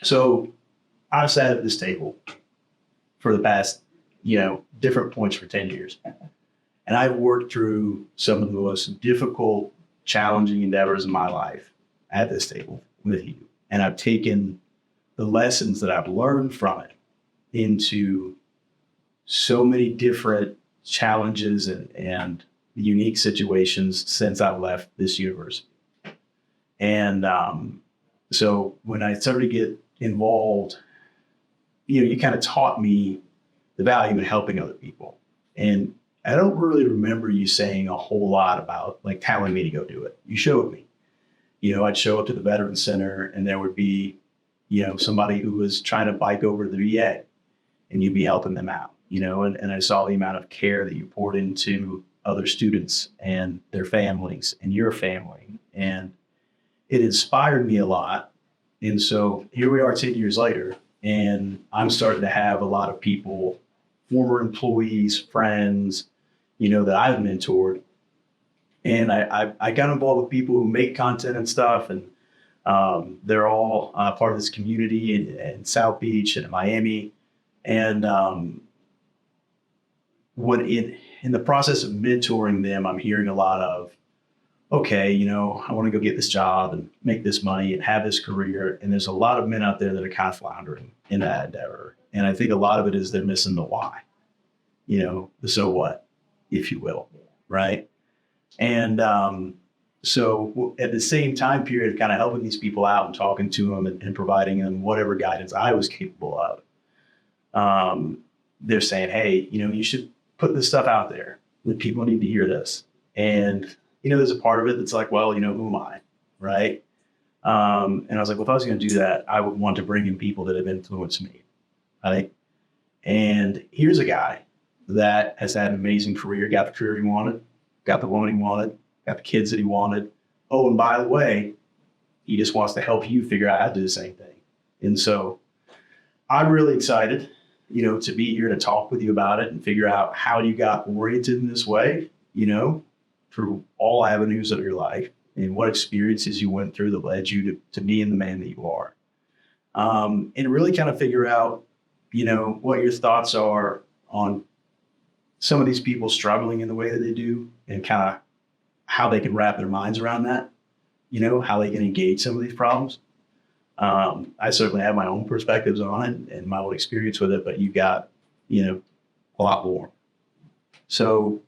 So I've sat at this table for the past, different points for 10 years. And I've worked through some of the most difficult, challenging endeavors in my life at this table with you. And I've taken the lessons that I've learned from it into so many different challenges and unique situations since I left this university. And so when I started to get involved, you kind of taught me the value in helping other people. And I don't really remember you saying a whole lot about like telling me to go do it. You showed me. I'd show up to the Veterans Center and there would be, somebody who was trying to bike over to the VA and you'd be helping them out, and I saw the amount of care that you poured into other students and their families and your family. And it inspired me a lot. And so here we are 10 years later, and I'm starting to have a lot of people, former employees, friends, that I've mentored. And I got involved with people who make content and stuff. And they're all part of this community in South Beach and in Miami. And when in the process of mentoring them, I'm hearing a lot of, okay, I want to go get this job and make this money and have this career. And there's a lot of men out there that are kind of floundering in that endeavor. And I think a lot of it is they're missing the why, the so what, if you will, right? And so at the same time period, kind of helping these people out and talking to them and providing them whatever guidance I was capable of, they're saying, hey, you should put this stuff out there. The people need to hear this. And there's a part of it that's like, well, who am I, right? And I was like, well, if I was going to do that, I would want to bring in people that have influenced me, right? And here's a guy that has had an amazing career, got the career he wanted, got the woman he wanted, got the kids that he wanted. Oh, and by the way, he just wants to help you figure out how to do the same thing. And so I'm really excited, to be here to talk with you about it and figure out how you got oriented in this way, through all avenues of your life and what experiences you went through that led you to being the man that you are. And really kind of figure out, what your thoughts are on some of these people struggling in the way that they do and kind of how they can wrap their minds around that, how they can engage some of these problems. I certainly have my own perspectives on it and my own experience with it, but you got, a lot more. So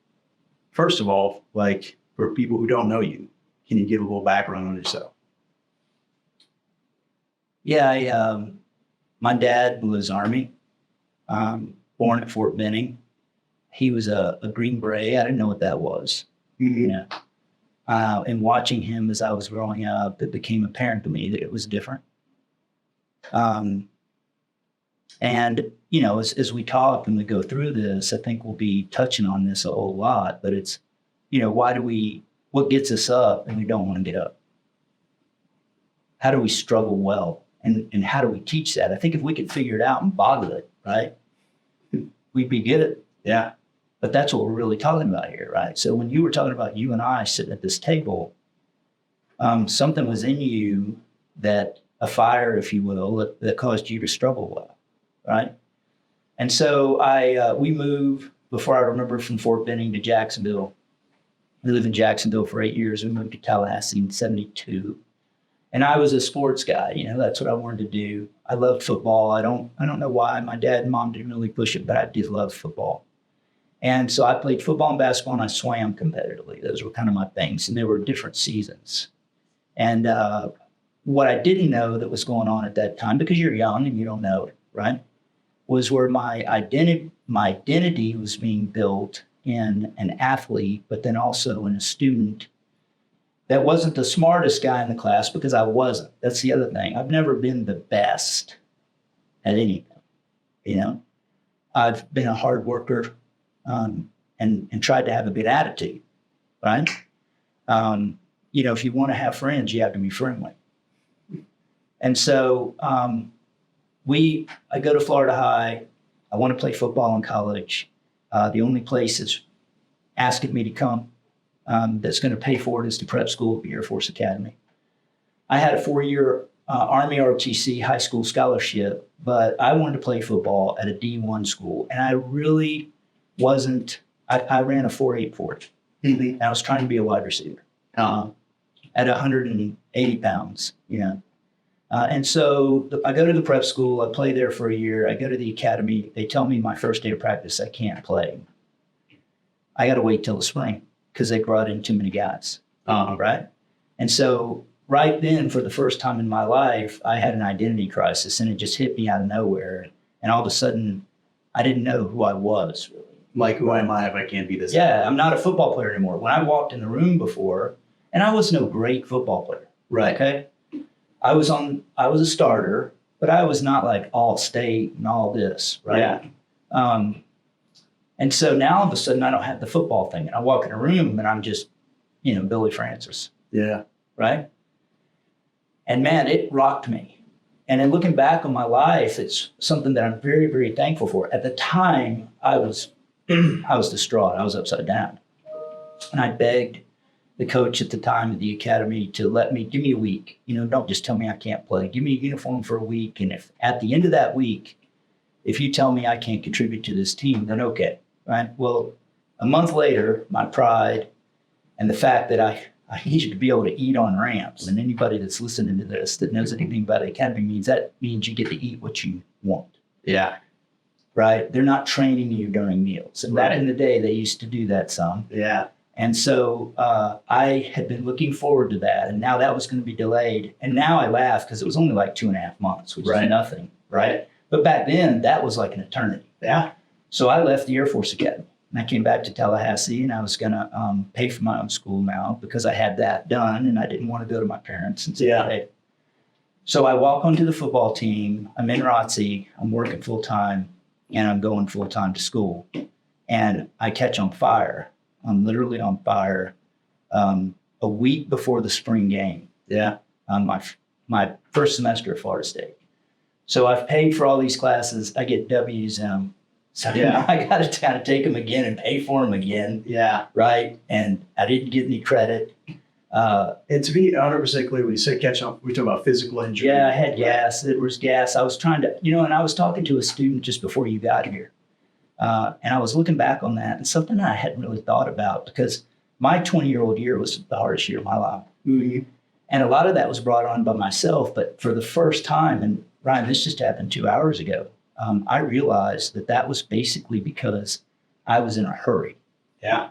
first of all, like for people who don't know you, can you give a little background on yourself? Yeah, my dad was Army, born at Fort Benning. He was a Green Beret. I didn't know what that was. Mm-hmm. And watching him as I was growing up, it became apparent to me that it was different. And, as we talk and we go through this, I think we'll be touching on this a whole lot, but it's, what gets us up and we don't want to get up? How do we struggle well? And how do we teach that? I think if we could figure it out and bottle it, right, we'd be good. Yeah. But that's what we're really talking about here, right? So when you were talking about you and I sitting at this table, something was in you that a fire, if you will, that caused you to struggle well, right? And so we moved, before I remember, from Fort Benning to Jacksonville. We lived in Jacksonville for 8 years. We moved to Tallahassee in 72. And I was a sports guy, that's what I wanted to do. I loved football. I don't know why. My dad and mom didn't really push it, but I did love football. And so I played football and basketball and I swam competitively. Those were kind of my things. And there were different seasons. And what I didn't know that was going on at that time, because you're young and you don't know it, right, was where my identity was being built in an athlete, but then also in a student that wasn't the smartest guy in the class, because I wasn't. That's the other thing. I've never been the best at anything, I've been a hard worker and tried to have a good attitude, right? If you want to have friends, you have to be friendly. And so I go to Florida High. I want to play football in college. The only place that's asking me to come that's going to pay for it is the prep school at the Air Force Academy. I had a 4-year Army ROTC high school scholarship, but I wanted to play football at a D1 school. And I really wasn't, I ran a 4.8 40. And I was trying to be a wide receiver at 180 pounds, you know. And so I go to the prep school. I play there for a year. I go to the academy. They tell me my first day of practice I can't play. I got to wait till the spring because they brought in too many guys, right? And so right then, for the first time in my life, I had an identity crisis, and it just hit me out of nowhere. And all of a sudden, I didn't know who I was, really. Like, who am I if I can't be this? Yeah, I'm not a football player anymore. When I walked in the room before, and I was no great football player. Right. Okay. I was a starter, but I was not like all state and all this, right? Yeah. And so now all of a sudden I don't have the football thing. And I walk in a room and I'm just, you know, Billy Francis. Yeah. Right. And man, it rocked me. And then looking back on my life, it's something that I'm very, very thankful for. At the time, I was distraught. I was upside down. And I begged the coach at the time of the academy to give me a week. You know, don't just tell me I can't play. Give me a uniform for a week. And if at the end of that week, if you tell me I can't contribute to this team, then okay. Right. Well, a month later, my pride and the fact that I needed to be able to eat on ramps. And anybody that's listening to this that knows anything about the academy means you get to eat what you want. Yeah. Right. They're not training you during meals. And back in the day, they used to do that some. Yeah. And so I had been looking forward to that. And now that was going to be delayed. And now I laugh because it was only like 2.5 months, which is nothing. Right. But back then, that was like an eternity. Yeah. So I left the Air Force Academy. And I came back to Tallahassee, and I was going to pay for my own school now because I had that done, and I didn't want to go to my parents and say, hey. So I walk onto the football team. I'm in ROTC. I'm working full-time, and I'm going full-time to school. And I catch on fire. I'm literally on fire a week before the spring game. Yeah. My first semester at Florida State. So I've paid for all these classes. I get W's in them. So I got to kind of take them again and pay for them again. Yeah. Right. And I didn't get any credit. And to be 100% clear, when you say catch up, we're talking about physical injury. Yeah, I had gas. It was gas. I was trying to, and I was talking to a student just before you got here. And I was looking back on that, and something I hadn't really thought about because my 20-year-old year was the hardest year of my life. Mm-hmm. And a lot of that was brought on by myself. But for the first time, and Ryan, this just happened 2 hours ago, I realized that was basically because I was in a hurry. Yeah.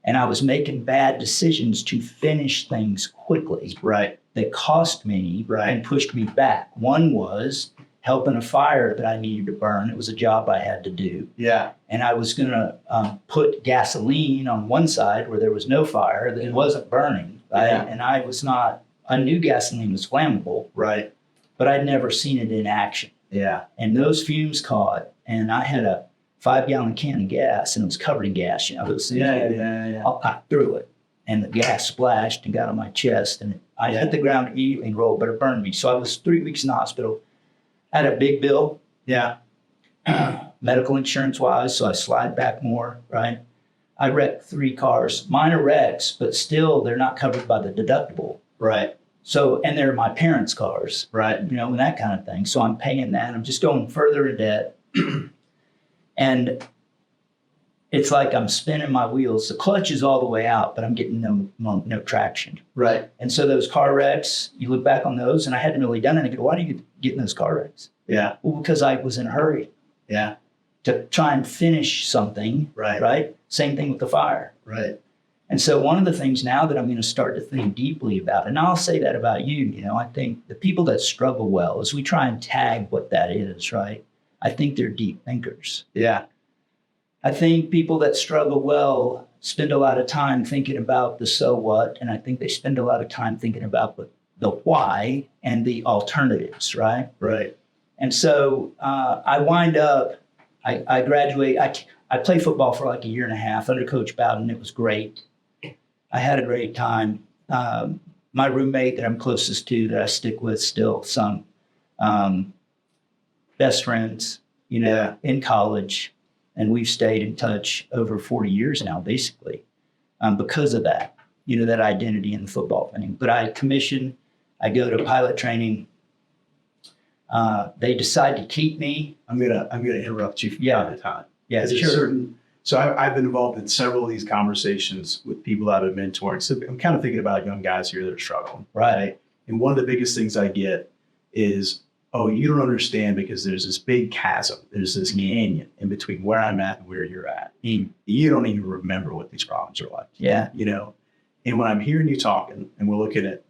And I was making bad decisions to finish things quickly. Right. That cost me and pushed me back. One was helping a fire that I needed to burn. It was a job I had to do. Yeah. And I was going to put gasoline on one side where there was no fire that wasn't burning. Right? Yeah. And I knew gasoline was flammable. Right. But I'd never seen it in action. Yeah. And those fumes caught, and I had a 5-gallon can of gas, and it was covered in gas. I threw it, and the gas splashed and got on my chest, and I hit the ground immediately and rolled, but it burned me. So I was 3 weeks in the hospital. I had a big bill, medical insurance wise, so I slide back more, right? I wrecked 3 cars, minor wrecks, but still they're not covered by the deductible. Right. So, and they're my parents' cars, right? And that kind of thing. So I'm paying that. I'm just going further in debt. And it's like I'm spinning my wheels. The clutch is all the way out, but I'm getting no traction. Right. And so those car wrecks, you look back on those, and I hadn't really done anything. Why do you get in those car wrecks? Yeah. Well, because I was in a hurry. Yeah. To try and finish something. Right. Right. Same thing with the fire. Right. And so one of the things now that I'm going to start to think deeply about, and I'll say that about you, I think the people that struggle well, as we try and tag what that is, right? I think they're deep thinkers. Yeah. I think people that struggle well spend a lot of time thinking about the so what, and I think they spend a lot of time thinking about the why and the alternatives, right? Right. And so I wind up, I graduate, I played football for like 1.5 years under Coach Bowden. It was great. I had a great time. My roommate that I'm closest to, that I stick with still, some best friends, in college. And we've stayed in touch over 40 years now, basically, because of that, that identity in the football thing. But I go to pilot training They decide to keep me. I'm gonna interrupt you from Yeah. time to time. Yeah, There's a sure. certain. So I've been involved in several of these conversations with people I've been mentoring. So I'm kind of thinking about young guys here that are struggling, Right. And one of the biggest things I get is, oh, you don't understand because there's this big chasm. There's this canyon in between where I'm at and where you're at. Mm. You don't even remember what these problems are like. Yeah. You know, and when I'm hearing you talking, and we're looking at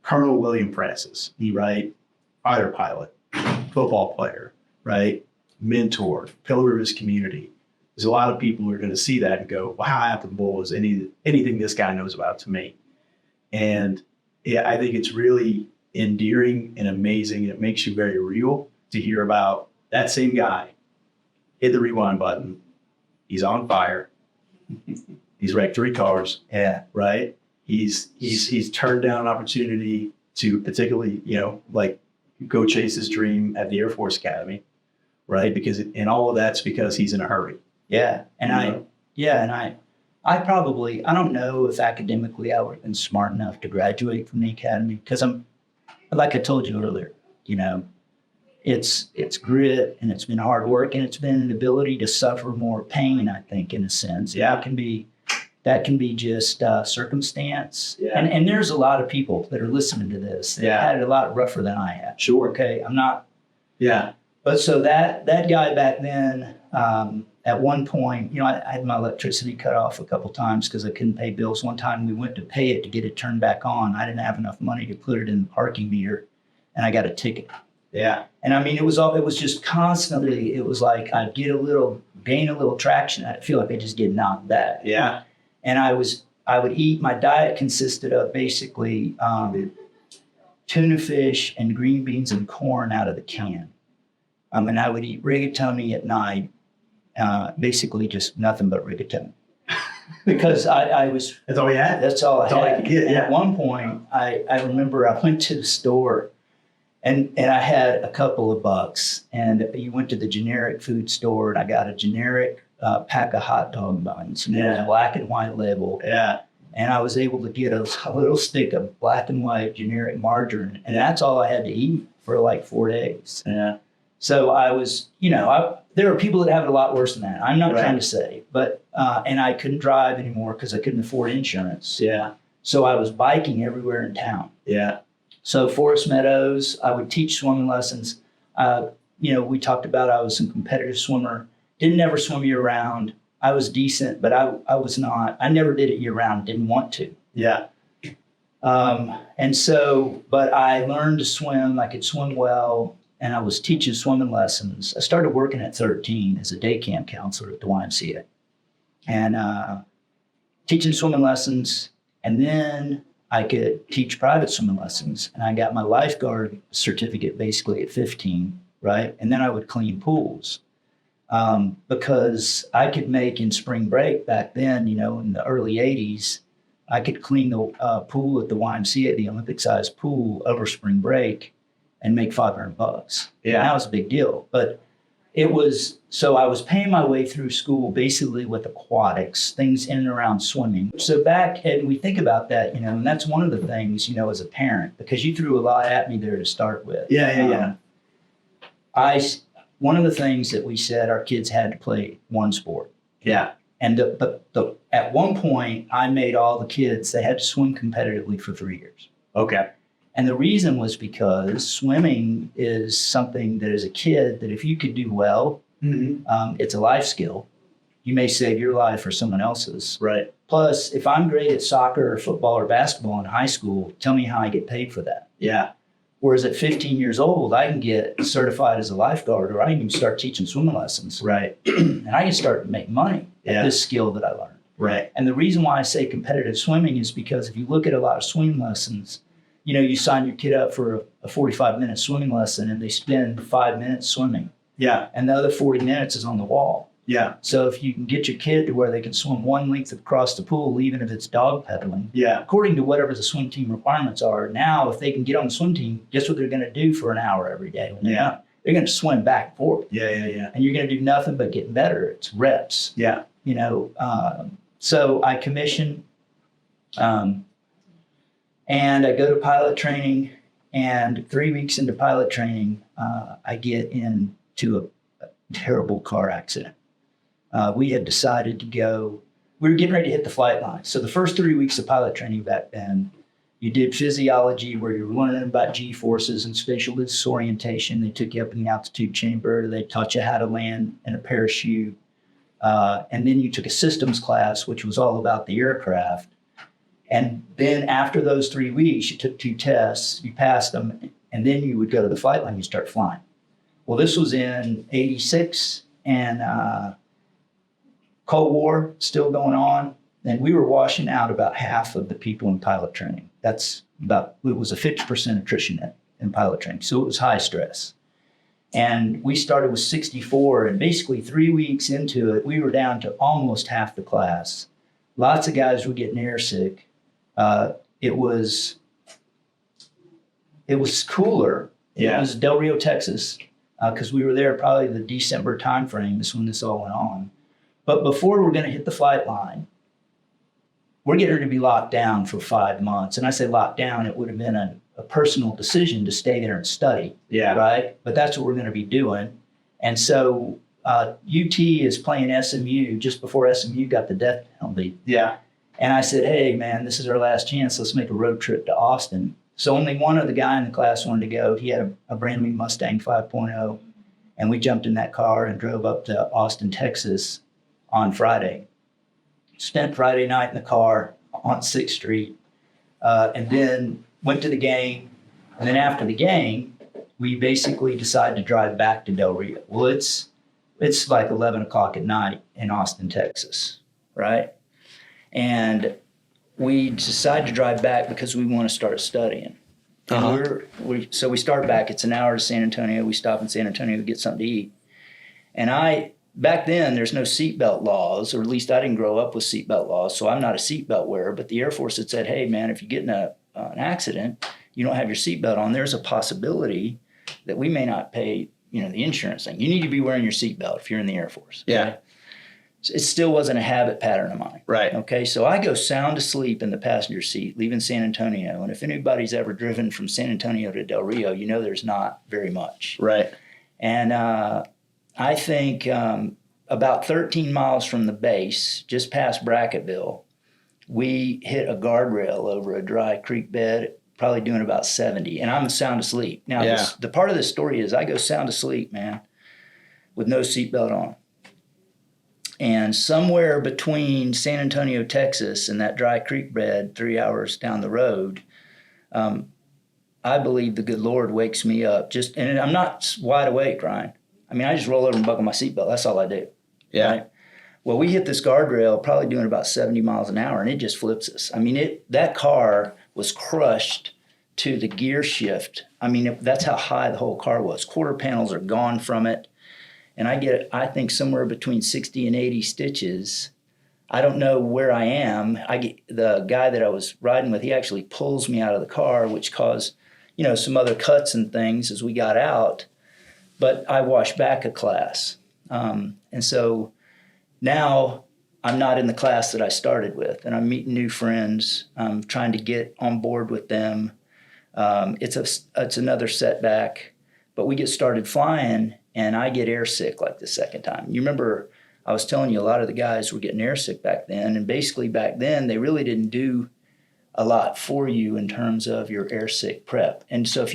Colonel William Francis, right? Fighter pilot, football player, right? Mentor, pillar of his community. There's a lot of people who are going to see that and go, well, how applicable is anything this guy knows about to me? And yeah, I think it's really endearing and amazing. It makes you very real to hear about that same guy. Hit the rewind button. He's on fire. He's wrecked 3 cars. Yeah. Right. He's turned down an opportunity to particularly, like go chase his dream at the Air Force Academy. Right. And all of that's because he's in a hurry. Yeah. And I probably, I don't know if academically I would have been smart enough to graduate from the academy because like I told you earlier, it's grit and it's been hard work and it's been an ability to suffer more pain, I think, in a sense. Yeah. That can be just circumstance. Yeah. And there's a lot of people that are listening to this that had it a lot rougher than I had. Sure. Okay. I'm not. Yeah. But so that guy back then, at one point, I had my electricity cut off a couple times because I couldn't pay bills. One time we went to pay it to get it turned back on. I didn't have enough money to put it in the parking meter, and I got a ticket. Yeah. And I mean, it was just constantly, it was like I'd gain a little traction. I'd feel like I just get knocked back. Yeah. And I would eat, my diet consisted of basically tuna fish and green beans and corn out of the can. And I would eat rigatoni at night. Basically just nothing but rigatoni because I was, That's all you had? that's all I That's all I had. could get, And yeah. at one point I remember I went to the store and I had a couple of bucks and you went to the generic food store and I got a generic pack of hot dog buns and it was Yeah. black and white label. Yeah. And I was able to get a little stick of black and white generic margarine and that's all I had to eat for like 4 days. Yeah. So I was, there are people that have it a lot worse than that. I'm not Right. trying to say, but, and I couldn't drive anymore because I couldn't afford insurance. Yeah. So I was biking everywhere in town. Yeah. So Forest Meadows, I would teach swimming lessons. We talked about I was a competitive swimmer, didn't ever swim year round. I was decent, but I was not, I never did it year round, didn't want to. Yeah. But I learned to swim. I could swim well. And I was teaching swimming lessons. I started working at 13 as a day camp counselor at the YMCA and teaching swimming lessons. And then I could teach private swimming lessons. And I got my lifeguard certificate basically at 15, right? And then I would clean pools because I could make in spring break back then, in the early 80s, I could clean the pool at the YMCA, the Olympic-sized pool over spring break and make $500. Yeah. And that was a big deal. But so I was paying my way through school basically with aquatics, things in and around swimming. So and we think about that, and that's one of the things, as a parent, because you threw a lot at me there to start with. Yeah. One of the things that we said our kids had to play one sport. Yeah. And at one point I made all the kids, they had to swim competitively for 3 years. Okay. And the reason was because swimming is something that as a kid, that if you could do well, it's a life skill. You may save your life or someone else's. Right. Plus, if I'm great at soccer or football or basketball in high school, tell me how I get paid for that. Yeah. Whereas at 15 years old, I can get certified as a lifeguard or I can even start teaching swimming lessons. Right. And I can start to make money at this skill that I learned. Right. And the reason why I say competitive swimming is because if you look at a lot of swimming lessons, you sign your kid up for a 45-minute swimming lesson and they spend 5 minutes swimming. Yeah. And the other 40 minutes is on the wall. Yeah. So if you can get your kid to where they can swim one length across the pool, even if it's dog pedaling, Yeah. according to whatever the swim team requirements are, now if they can get on the swim team, guess what they're going to do for an hour every day? When they're done? They're going to swim back and forth. Yeah. And you're going to do nothing but get better. It's reps. Yeah. So I commission and I go to pilot training And 3 weeks into pilot training, I get into a terrible car accident. We had decided to go, we were getting ready to hit the flight line. So the first 3 weeks of pilot training back then, you did physiology where you were learning about G-forces and spatial disorientation. They took you up in the altitude chamber. They taught you how to land in a parachute. And then you took a systems class, which was all about the aircraft. And then after those 3 weeks, you took 2 tests, you passed them, and then you would go to the flight line, you start flying. Well, this was in 86, and Cold War still going on. And we were washing out about half of the people in pilot training. It was a 50% attrition in pilot training. So it was high stress. And we started with 64, and basically 3 weeks into it, we were down to almost half the class. Lots of guys were getting airsick. It was cooler. Yeah. It was Del Rio, Texas, because we were there probably the December timeframe is when this all went on. But before we're going to hit the flight line, we're getting ready to be locked down for 5 months. And I say locked down, it would have been a personal decision to stay there and study. Yeah. Right? But that's what we're going to be doing. And so UT is playing SMU just before SMU got the death penalty. Yeah. And I said, hey, man, this is our last chance. Let's make a road trip to Austin. So only one other guy in the class wanted to go. He had a brand new Mustang 5.0. And we jumped in that car and drove up to Austin, Texas on Friday. Spent Friday night in the car on 6th Street, and then went to the game. And then after the game, we basically decided to drive back to Del Rio. Well, it's like 11 o'clock at night in Austin, Texas, right? And we decided to drive back because we want to start studying. And so we start back. It's an hour to San Antonio. We stop in San Antonio to get something to eat. And back then, there's no seatbelt laws, or at least I didn't grow up with seatbelt laws, so I'm not a seatbelt wearer. But the Air Force had said, hey, man, if you get in an accident, you don't have your seatbelt on, there's a possibility that we may not pay, the insurance thing. You need to be wearing your seatbelt if you're in the Air Force. Yeah. Okay? So it still wasn't a habit pattern of mine. Right. Okay, so I go sound asleep in the passenger seat, leaving San Antonio. And if anybody's ever driven from San Antonio to Del Rio, there's not very much. Right. And I think about 13 miles from the base, just past Bracketville, we hit a guardrail over a dry creek bed, probably doing about 70, and I'm sound asleep. Now, the part of the story is I go sound asleep, man, with no seatbelt on. And somewhere between San Antonio, Texas, and that dry creek bed 3 hours down the road, I believe the good Lord wakes me up. And I'm not wide awake, Ryan. I mean, I just roll over and buckle my seatbelt. That's all I do. Yeah. Right? Well, we hit this guardrail probably doing about 70 miles an hour, and it just flips us. I mean, that car was crushed to the gear shift. I mean, that's how high the whole car was. Quarter panels are gone from it. And I think, somewhere between 60 and 80 stitches. I don't know where I am. The guy that I was riding with, he actually pulls me out of the car, which caused, some other cuts and things as we got out. But I washed back a class. And so now I'm not in the class that I started with, and I'm meeting new friends. I'm trying to get on board with them. It's another setback, but we get started flying, and I get airsick like the second time. You remember I was telling you a lot of the guys were getting airsick back then, and basically back then they really didn't do a lot for you in terms of your airsick prep. And so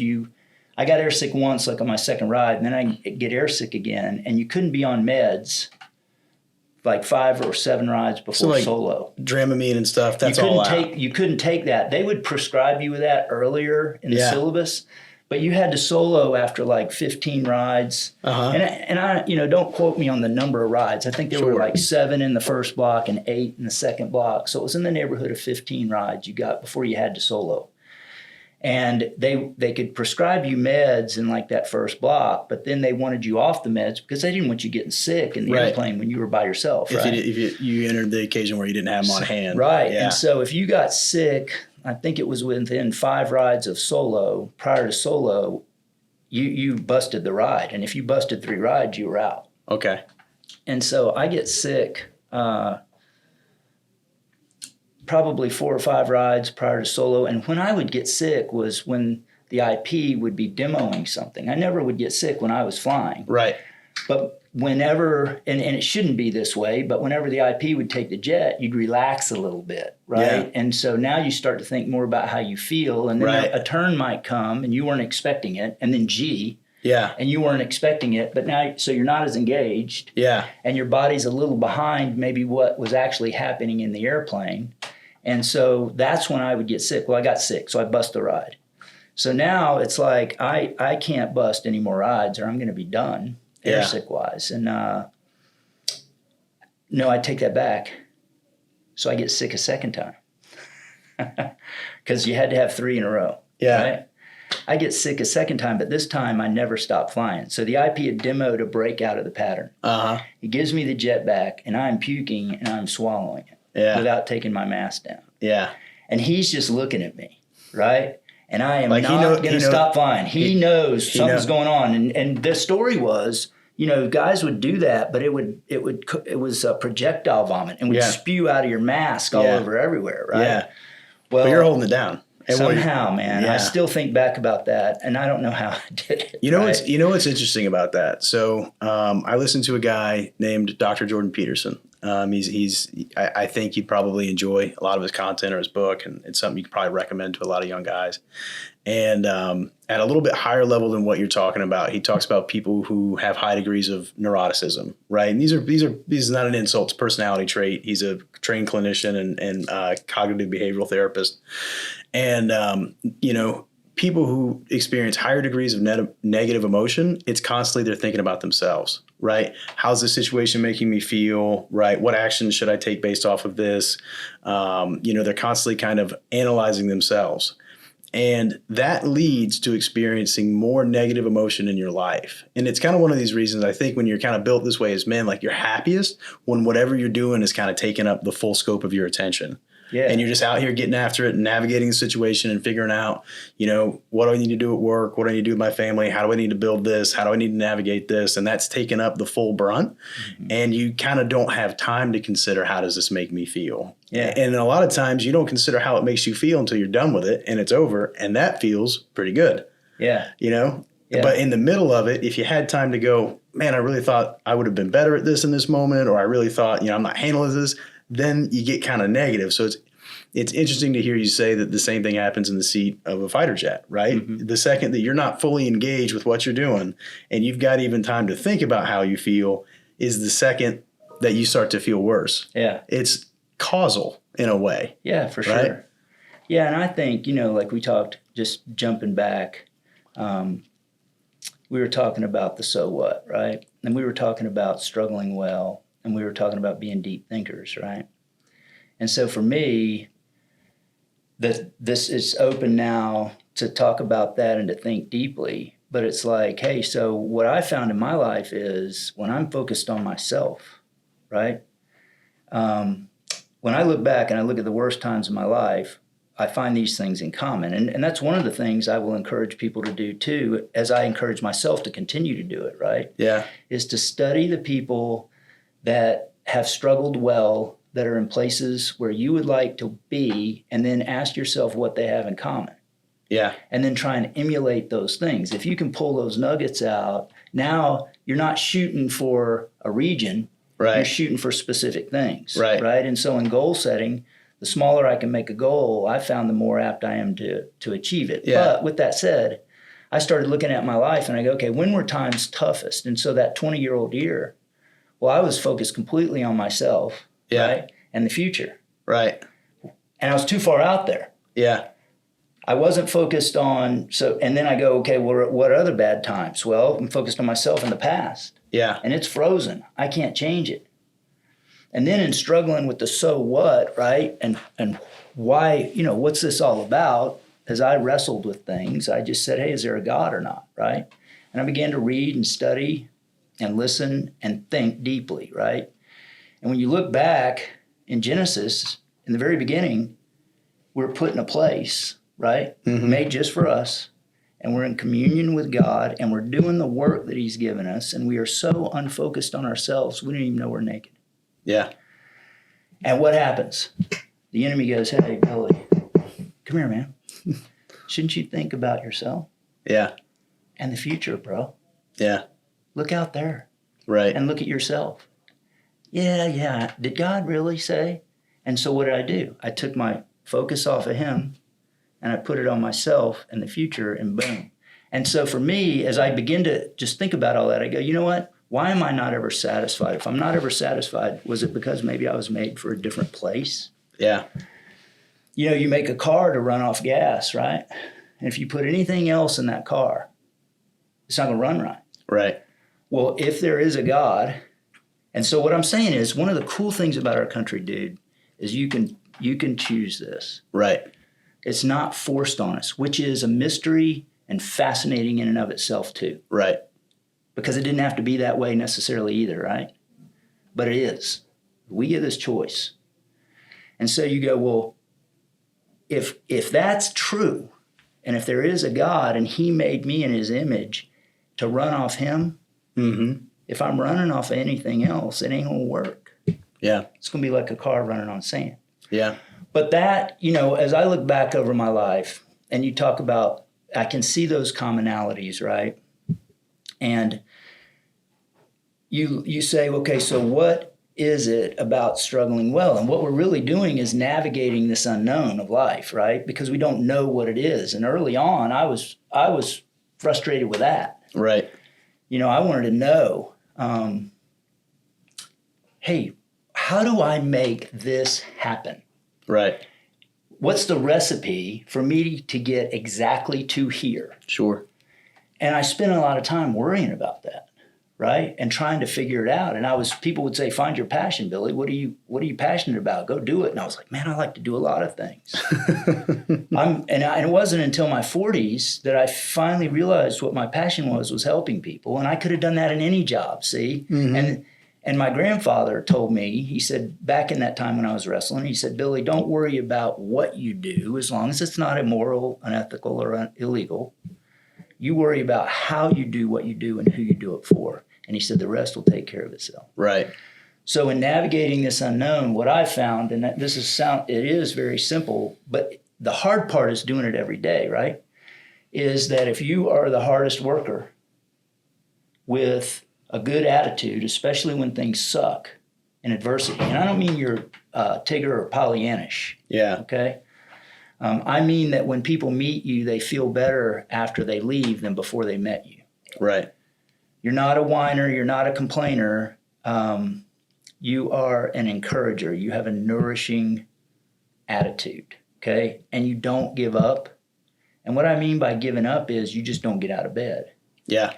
I got airsick once, like on my second ride, and then I get airsick again, and you couldn't be on meds like 5 or 7 rides before solo. Dramamine and stuff, that's all out. You couldn't take that. They would prescribe you with that earlier in the syllabus, but you had to solo after like 15 rides. And I, don't quote me on the number of rides. I think there were like 7 in the first block and 8 in the second block. So it was in the neighborhood of 15 rides you got before you had to solo. And they could prescribe you meds in like that first block, but then they wanted you off the meds because they didn't want you getting sick in the airplane when you were by yourself. If you entered the occasion where you didn't have them on hand. Right. Yeah. And so if you got sick, I think it was within 5 rides of solo, prior to solo, you busted the ride. And if you busted 3 rides, you were out. Okay. And so I get sick probably 4 or 5 rides prior to solo. And when I would get sick was when the the IP would be demoing something. I never would get sick when I was flying. Right. But whenever, and it shouldn't be this way, but whenever the IP would take the jet, you'd relax a little bit, right? Yeah. And so now you start to think more about how you feel, and then Right. a turn might come and you weren't expecting it, and then G, Yeah. and you weren't expecting it, but now, so you're not as engaged, Yeah. and your body's a little behind maybe what was actually happening in the airplane. And so that's when I would get sick. Well, I got sick, so I bust the ride. So now it's like I can't bust any more rides or I'm going to be done air sick wise. And no, I take that back. So I get sick a second time because you had to have 3 in a row. Yeah. Right? I get sick a second time, but this time I never stopped flying. So the IP had demoed a break out of the pattern. Uh-huh. He gives me the jet back and I'm puking and I'm swallowing it without taking my mask down. Yeah. And he's just looking at me, right? And I am Like not going to stop flying. He knows something's going on. And the story was, guys would do that, but it was a projectile vomit and would spew out of your mask all over everywhere, right? Yeah. Well, but you're holding it down. And somehow, man, I still think back about that, and I don't know how I did it. You know what's interesting about that? So I listened to a guy named Dr. Jordan Peterson. I think you'd probably enjoy a lot of his content or his book, and it's something you could probably recommend to a lot of young guys. And at a little bit higher level than what you're talking about, he talks about people who have high degrees of neuroticism, right? And these is not an insult, it's a personality trait. He's a trained clinician and cognitive behavioral therapist. And, people who experience higher degrees of negative emotion, it's constantly they're thinking about themselves, right? How's the situation making me feel, right? What actions should I take based off of this? They're constantly kind of analyzing themselves. And that leads to experiencing more negative emotion in your life. And it's kind of one of these reasons I think when you're kind of built this way as men, like you're happiest when whatever you're doing is kind of taking up the full scope of your attention. Yeah. And you're just out here getting after it and navigating the situation and figuring out, what do I need to do at work? What do I need to do with my family? How do I need to build this? How do I need to navigate this? And that's taking up the full brunt. Mm-hmm. And you kind of don't have time to consider, how does this make me feel? Yeah. And a lot of times you don't consider how it makes you feel until you're done with it and it's over. And that feels pretty good. Yeah. Yeah. But in the middle of it, if you had time to go, man, I really thought I would have been better at this in this moment, or I really thought, I'm not handling this, then you get kind of negative. So it's interesting to hear you say that the same thing happens in the seat of a fighter jet, right? Mm-hmm. The second that you're not fully engaged with what you're doing and you've got even time to think about how you feel is the second that you start to feel worse. Yeah. It's causal in a way. Yeah, for sure. Right? Yeah, and I think, like we talked, just jumping back, we were talking about the so what, right? And we were talking about struggling well, and we were talking about being deep thinkers, right? And so for me, this is open now to talk about that and to think deeply. But it's like, hey, so what I found in my life is when I'm focused on myself, right? When I look back and I look at the worst times of my life, I find these things in common. And that's one of the things I will encourage people to do too, as I encourage myself to continue to do it, right? Yeah. Is to study the people that have struggled well, that are in places where you would like to be, and then ask yourself what they have in common. Yeah. And then try and emulate those things. If you can pull those nuggets out, now you're not shooting for a region, right? You're shooting for specific things, right? And so in goal setting, the smaller I can make a goal, I found the more apt I am to achieve it. Yeah. But with that said, I started looking at my life and I go, okay, when were times toughest? And so that 20-year-old year, well, I was focused completely on myself, right? And the future. Right. And I was too far out there. Yeah. I wasn't focused on, and then I go, okay, well, what other bad times? Well, I'm focused on myself in the past. Yeah. And it's frozen. I can't change it. And then in struggling with the so what, right? And why, what's this all about? As I wrestled with things, I just said, hey, is there a God or not, right? And I began to read and study and listen and think deeply, right? And when you look back in Genesis, in the very beginning, we're put in a place, right? Mm-hmm. Made just for us. And we're in communion with God and we're doing the work that he's given us. And we are so unfocused on ourselves, we don't even know we're naked. Yeah. And what happens? The enemy goes, hey, Billy, come here, man. shouldn't you think about yourself Yeah. and the future, bro? Yeah. Look out there Right. and look at yourself. Yeah. Did God really say? And so what did I do? I took my focus off of him and I put it on myself and the future, and boom. And so for me, as I begin to just think about all that, I go, you know what? Why am I not ever satisfied? If I'm not ever satisfied, was it because maybe I was made for a different place? Yeah. You know, you make a car to run off gas, right? And if you put anything else in that car, it's not going to run right. Right. Well, if there is a God, and so what I'm saying is, one of the cool things about our country, dude, is you can choose this. Right. It's not forced on us, which is a mystery and fascinating in and of itself too. Right. Because it didn't have to be that way necessarily either, right? But it is. We get this choice. And so you go, well, if that's true, and if there is a God and he made me in his image to run off him, if I'm running off of anything else, it ain't gonna work. Yeah. It's gonna be like a car running on sand. Yeah. But that, you know, as I look back over my life and you talk about, I can see those commonalities, right? And you say, okay, so what is it about struggling well? And what we're really doing is navigating this unknown of life, right? Because we don't know what it is. And early on, I was frustrated with that. Right. You know, I wanted to know, hey, how do I make this happen? Right. What's the recipe for me to get exactly to here? Sure. And I spent a lot of time worrying about that, right? And trying to figure it out. And people would say, find your passion, Billy. What are you passionate about? Go do it. And I was like, man, I like to do a lot of things. And it wasn't until my 40s that I finally realized what my passion was helping people. And I could have done that in any job, see? And my grandfather told me, he said, back in that time when I was wrestling, he said, Billy, don't worry about what you do as long as it's not immoral, unethical, or illegal. You worry about how you do what you do and who you do it for. And he said, the rest will take care of itself. Right. So in navigating this unknown, what I found, and it is very simple, but the hard part is doing it every day, right? Is that if you are the hardest worker with a good attitude, especially when things suck in adversity, and I don't mean you're Tigger or Pollyannish. Yeah. Okay. I mean that when people meet you, they feel better after they leave than before they met you. Right. You're not a whiner. You're not a complainer. You are an encourager. You have a nourishing attitude. Okay. And you don't give up. And what I mean by giving up is you just don't get out of bed. Yeah.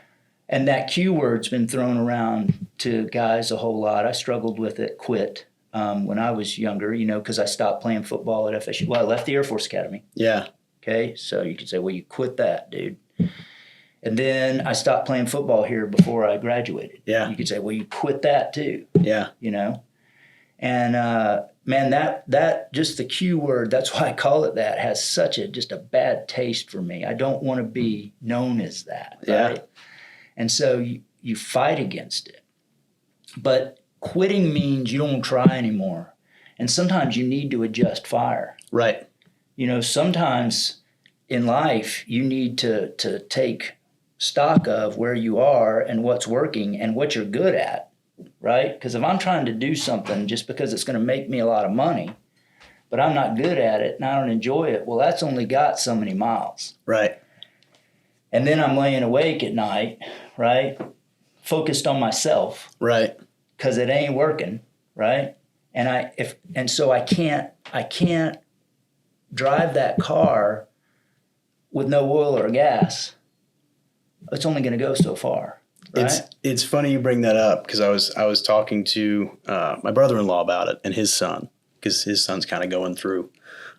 And that Q word's been thrown around to guys a whole lot. I struggled with it, quit, when I was younger, you know, because I stopped playing football at FSU. Well, I left the Air Force Academy. Yeah. Okay, so you could say, well, you quit that, dude. And then I stopped playing football here before I graduated. Yeah. You could say, well, you quit that too. Yeah. You know? And man, that just the Q word, that's why I call it that, has such just a bad taste for me. I don't want to be known as that. Right? Yeah. And so you fight against it. But quitting means you don't try anymore. And sometimes you need to adjust fire. Right. You know, sometimes in life you need to take stock of where you are and what's working and what you're good at, right? Because if I'm trying to do something just because it's going to make me a lot of money, but I'm not good at it and I don't enjoy it, well, that's only got so many miles. Right. And then I'm laying awake at night, right? Focused on myself. Right. Because it ain't working, right? And so I can't drive that car with no oil or gas. It's only going to go so far, right? It's funny you bring that up because I was talking to my brother-in-law about it and his son, because his son's kind of going through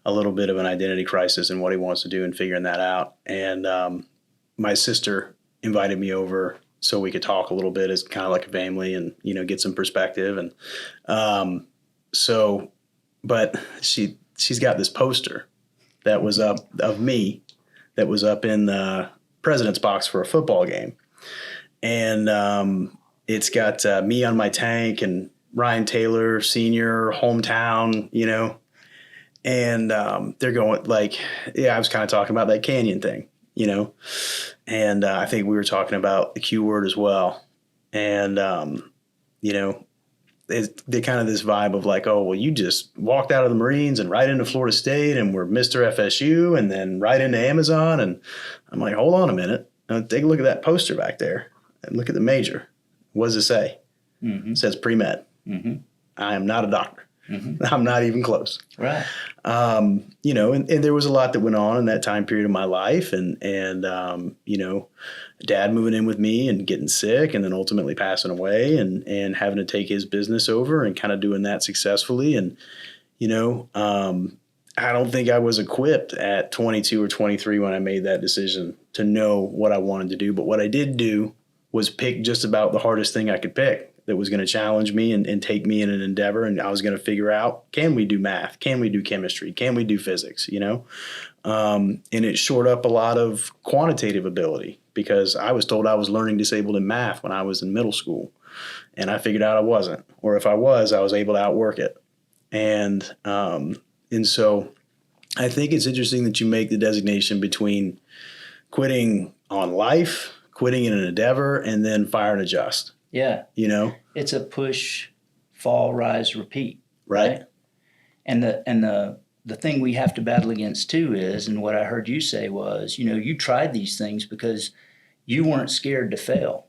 a little bit of an identity crisis and what he wants to do and figuring that out. And my sister invited me over so we could talk a little bit as kind of like a family and, you know, get some perspective. And but she's got this poster that was up of me that was up in the president's box for a football game. And it's got me on my tank and Ryan Taylor, senior, hometown, you know. And they're going like, I was kind of talking about that canyon thing, and I think we were talking about the Q word as well. And, they kind of this vibe of like, oh, well, you just walked out of the Marines and right into Florida State and we're Mr. FSU and then right into Amazon. And I'm like, hold on a minute. Now, take a look at that poster back there and look at the major. What does it say? Mm-hmm. It says pre-med. Mm-hmm. I am not a doctor. Mm-hmm. I'm not even close. Right. And there was a lot that went on in that time period of my life, and dad moving in with me and getting sick and then ultimately passing away and having to take his business over and kind of doing that successfully. And, I don't think I was equipped at 22 or 23 when I made that decision to know what I wanted to do. But what I did do was pick just about the hardest thing I could pick that was going to challenge me and take me in an endeavor. And I was going to figure out, can we do math? Can we do chemistry? Can we do physics? And it shored up a lot of quantitative ability because I was told I was learning disabled in math when I was in middle school. And I figured out I wasn't. Or if I was able to outwork it. And so I think it's interesting that you make the designation between quitting on life, quitting in an endeavor, and then fire and adjust. Yeah. It's a push, fall, rise, repeat. Right. And the thing we have to battle against too is, and what I heard you say was, you tried these things because you weren't scared to fail.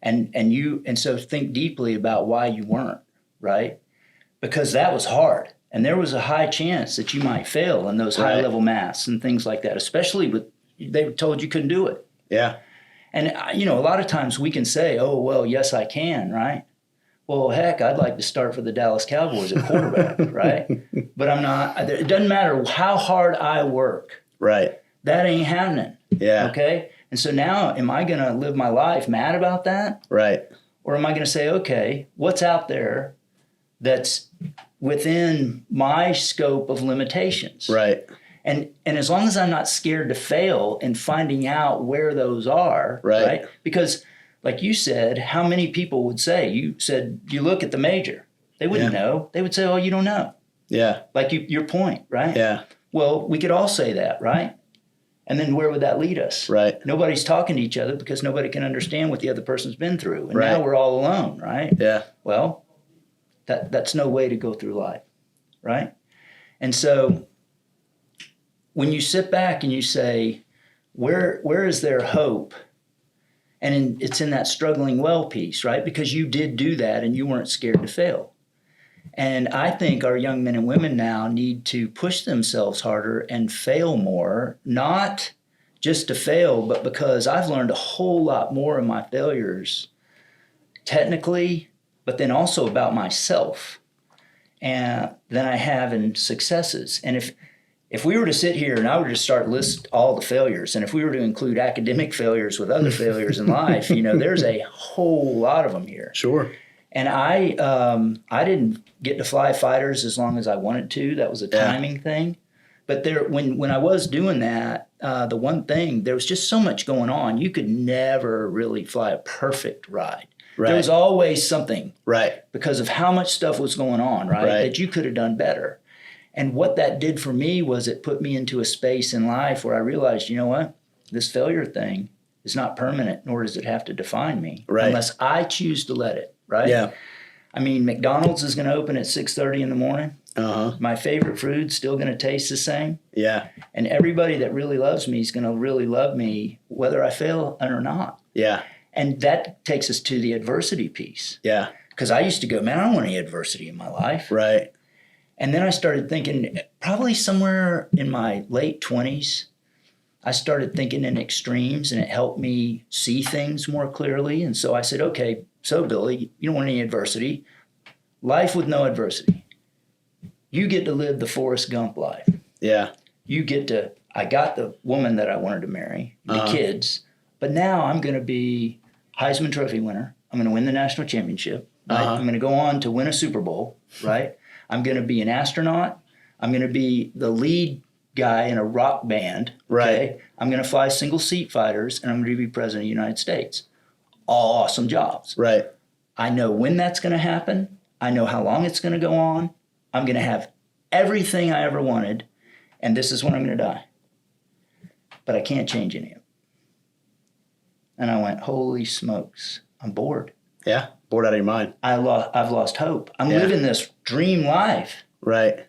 And so think deeply about why you weren't, right? Because that was hard. And there was a high chance that you might fail in those high level maths and things like that, especially they were told you couldn't do it. Yeah. And, a lot of times we can say, oh, well, yes, I can, right? Well, heck, I'd like to start for the Dallas Cowboys at quarterback, right? But I'm not. It doesn't matter how hard I work. Right. That ain't happening. Yeah. Okay? And so now am I going to live my life mad about that? Right. Or am I going to say, okay, what's out there that's within my scope of limitations? Right. And as long as I'm not scared to fail in finding out where those are, right? Because like you said, how many people would say, you said, you look at the major. They wouldn't know. They would say, oh, you don't know. Yeah. Like your point, right? Yeah. Well, we could all say that, right? And then where would that lead us? Right. Nobody's talking to each other because nobody can understand what the other person's been through. And now we're all alone, right? Yeah. Well, that's no way to go through life, right? And so when you sit back and you say, where is there hope? And it's in that struggling well piece, right? Because you did do that and you weren't scared to fail. And I think our young men and women now need to push themselves harder and fail more, not just to fail, but because I've learned a whole lot more in my failures technically, but then also about myself and than I have in successes. And if we were to sit here and I were to start list all the failures, and if we were to include academic failures with other failures in life, there's a whole lot of them here. Sure. And I didn't get to fly fighters as long as I wanted to. That was a timing thing. But when I was doing that, the one thing, there was just so much going on. You could never really fly a perfect ride. Right. There was always something. Right. Because of how much stuff was going on, right? That you could have done better. And what that did for me was it put me into a space in life where I realized, you know what? This failure thing is not permanent, nor does it have to define me. Right. Unless I choose to let it. Right? Yeah. I mean, McDonald's is going to open at 6:30 in the morning. Uh-huh. My favorite food's still going to taste the same. Yeah. And everybody that really loves me is going to really love me whether I fail or not. Yeah. And that takes us to the adversity piece. Yeah. Because I used to go, man, I don't want any adversity in my life. Right. And then I started thinking, probably somewhere in my late 20s, I started thinking in extremes, and it helped me see things more clearly. And so I said, okay, so Billy, you don't want any adversity. Life with no adversity. You get to live the Forrest Gump life. Yeah. I got the woman that I wanted to marry, the kids, but now I'm going to be Heisman Trophy winner. I'm going to win the national championship. Right? I'm going to go on to win a Super Bowl, right? I'm going to be an astronaut. I'm going to be the lead guy in a rock band. Okay? Right. I'm going to fly single seat fighters, and I'm going to be president of the United States. All awesome jobs. Right. I know when that's going to happen. I know how long it's going to go on. I'm going to have everything I ever wanted, and this is when I'm going to die. But I can't change any of it. And I went, holy smokes, I'm bored. Yeah. Bored out of your mind. I've lost hope. I'm living this dream life. Right.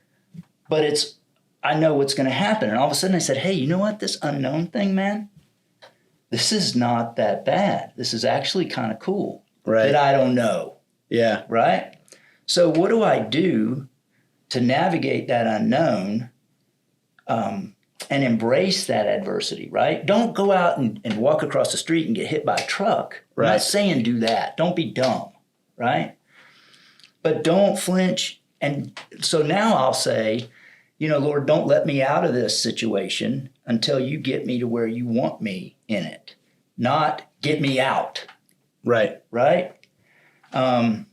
But I know what's going to happen. And all of a sudden I said, hey, you know what? This unknown thing, man, this is not that bad. This is actually kind of cool. Right. That I don't know. Yeah. Right? So what do I do to navigate that unknown and embrace that adversity, right? Don't go out and walk across the street and get hit by a truck. Right. I'm not saying do that. Don't be dumb, right? But don't flinch. And so now I'll say, Lord, don't let me out of this situation until you get me to where you want me in it, not get me out. Right. Right? And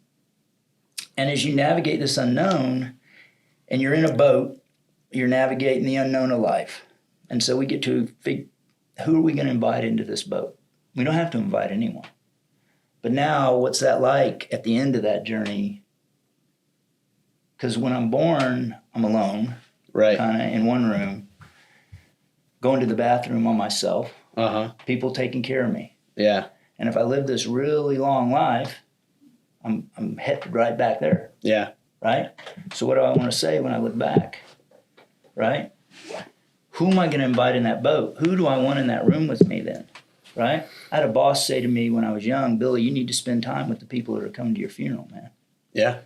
as you navigate this unknown and you're in a boat, you're navigating the unknown of life. And so we get to figure, who are we going to invite into this boat? We don't have to invite anyone. But now what's that like at the end of that journey? Because when I'm born, I'm alone. Right. Kind of in one room, going to the bathroom on myself, Uh-huh. people taking care of me. Yeah. And if I live this really long life, I'm headed right back there, Yeah. right? So what do I want to say when I look back, right? Who am I going to invite in that boat? Who do I want in that room with me then, right? I had a boss say to me when I was young, Billy, you need to spend time with the people that are coming to your funeral, man. Yeah.